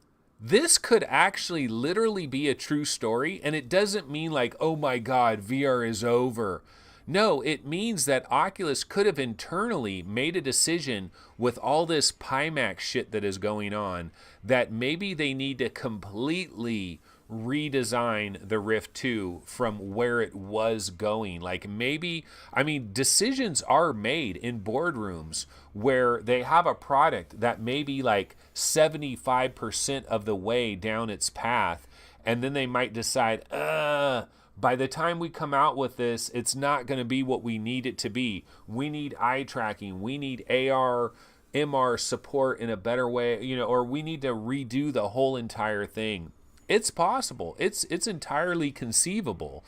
this could actually literally be a true story. And it doesn't mean like, oh my God, VR is over. No, it means that Oculus could have internally made a decision with all this Pimax shit that is going on that maybe they need to completely redesign the Rift 2 from where it was going. Like maybe, I mean, decisions are made in boardrooms where they have a product that may be like 75% of the way down its path, and then they might decide, by the time we come out with this, it's not going to be what we need it to be. We need eye tracking. We need AR, MR support in a better way, or we need to redo the whole entire thing. It's possible. It's entirely conceivable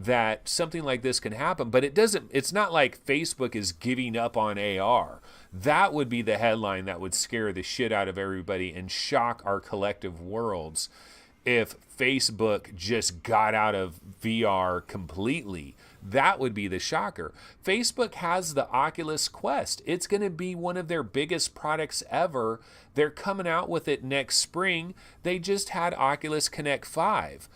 that something like this can happen, but it's not like Facebook is giving up on AR. That would be the headline that would scare the shit out of everybody and shock our collective worlds if Facebook just got out of VR completely. That would be the shocker. Facebook has the Oculus Quest. It's going to be one of their biggest products ever. They're coming out with it next spring. They just had Oculus Connect 5.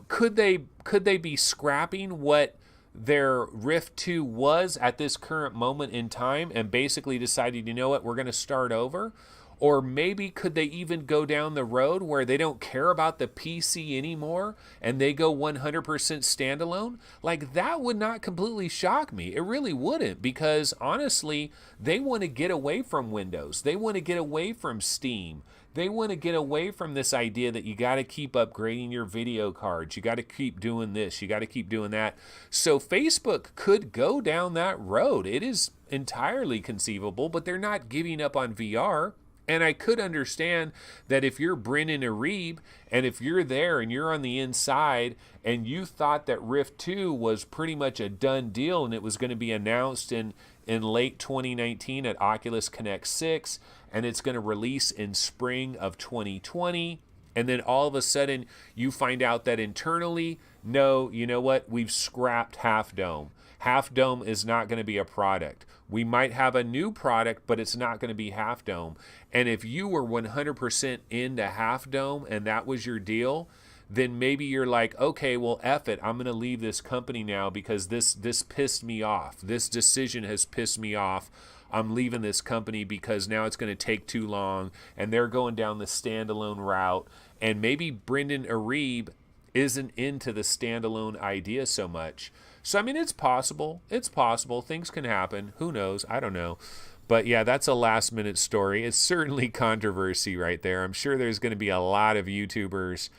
Could they be scrapping what their Rift 2 was at this current moment in time and basically decided, you know what, we're going to start over? Or maybe could they even go down the road where they don't care about the PC anymore and they go 100% standalone? Like, that would not completely shock me. It really wouldn't, because honestly, they want to get away from Windows. They want to get away from Steam. They want to get away from this idea that you got to keep upgrading your video cards. You got to keep doing this. You got to keep doing that. So Facebook could go down that road. It is entirely conceivable, but they're not giving up on VR. And I could understand that if you're Brendan Arib and if you're there and you're on the inside and you thought that Rift 2 was pretty much a done deal and it was going to be announced in late 2019 at Oculus Connect 6 and it's going to release in spring of 2020, and then all of a sudden you find out that internally, no, you know what, we've scrapped Half Dome. Half Dome is not going to be a product. We might have a new product, but it's not going to be Half Dome. And if you were 100% into Half Dome and that was your deal, then maybe you're like, okay, well, F it. I'm going to leave this company now because this pissed me off. This decision has pissed me off. I'm leaving this company because now it's going to take too long, and they're going down the standalone route. And maybe Brendan Arib isn't into the standalone idea so much. So, I mean, it's possible. It's possible. Things can happen. Who knows? I don't know. But yeah, that's a last minute story. It's certainly controversy right there. I'm sure there's going to be a lot of YouTubers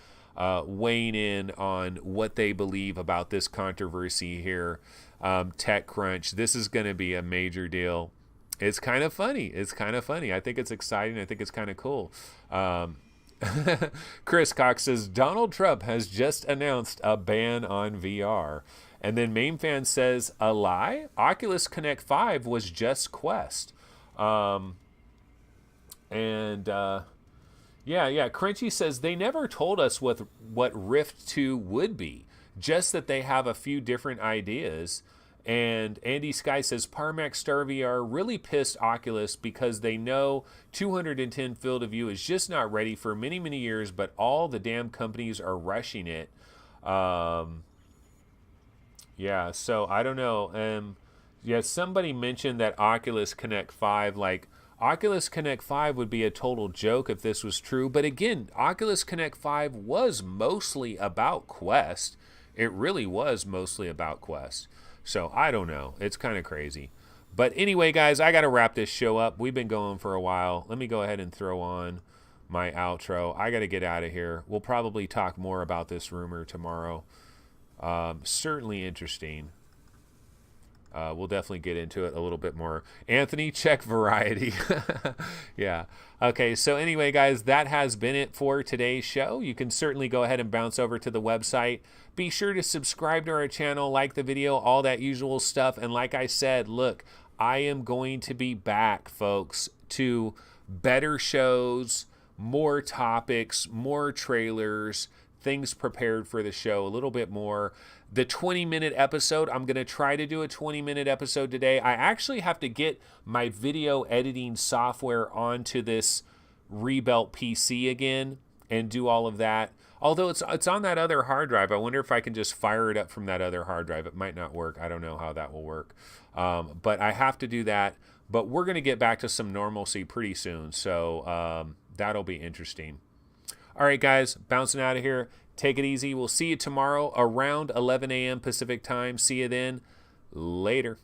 weighing in on what they believe about this controversy here. TechCrunch, this is going to be a major deal. It's kind of funny. It's kind of funny. I think it's exciting. I think it's kind of cool. Chris Cox says, Donald Trump has just announced a ban on VR. And then MainFan says, a lie? Oculus Connect 5 was just Quest. Yeah. Crunchy says, they never told us what Rift 2 would be, just that they have a few different ideas. And Andy Sky says, Parmax Star VR really pissed Oculus because they know 210 field of view is just not ready for many, many years, but all the damn companies are rushing it. Yeah, so I don't know. Yeah, somebody mentioned that Oculus Connect 5, like, Oculus Connect 5 would be a total joke if this was true. But again, Oculus Connect 5 was mostly about Quest. It really was mostly about Quest. So I don't know. It's kind of crazy. But anyway, guys, I got to wrap this show up. We've been going for a while. Let me go ahead and throw on my outro. I got to get out of here. We'll probably talk more about this rumor tomorrow. Certainly interesting. We'll definitely get into it a little bit more. Anthony, check Variety. Yeah. Okay, so anyway, guys, that has been it for today's show. You can certainly go ahead and bounce over to the website. Be sure to subscribe to our channel, like the video, all that usual stuff. And like I said, look, I am going to be back, folks, to better shows, more topics, more trailers, things prepared for the show, a little bit more. The 20-minute episode, I'm going to try to do a 20-minute episode today. I actually have to get my video editing software onto this rebuilt PC again and do all of that. Although it's on that other hard drive. I wonder if I can just fire it up from that other hard drive. It might not work. I don't know how that will work. But I have to do that. But we're going to get back to some normalcy pretty soon. So that'll be interesting. All right, guys, bouncing out of here. Take it easy. We'll see you tomorrow around 11 a.m. Pacific time. See you then. Later.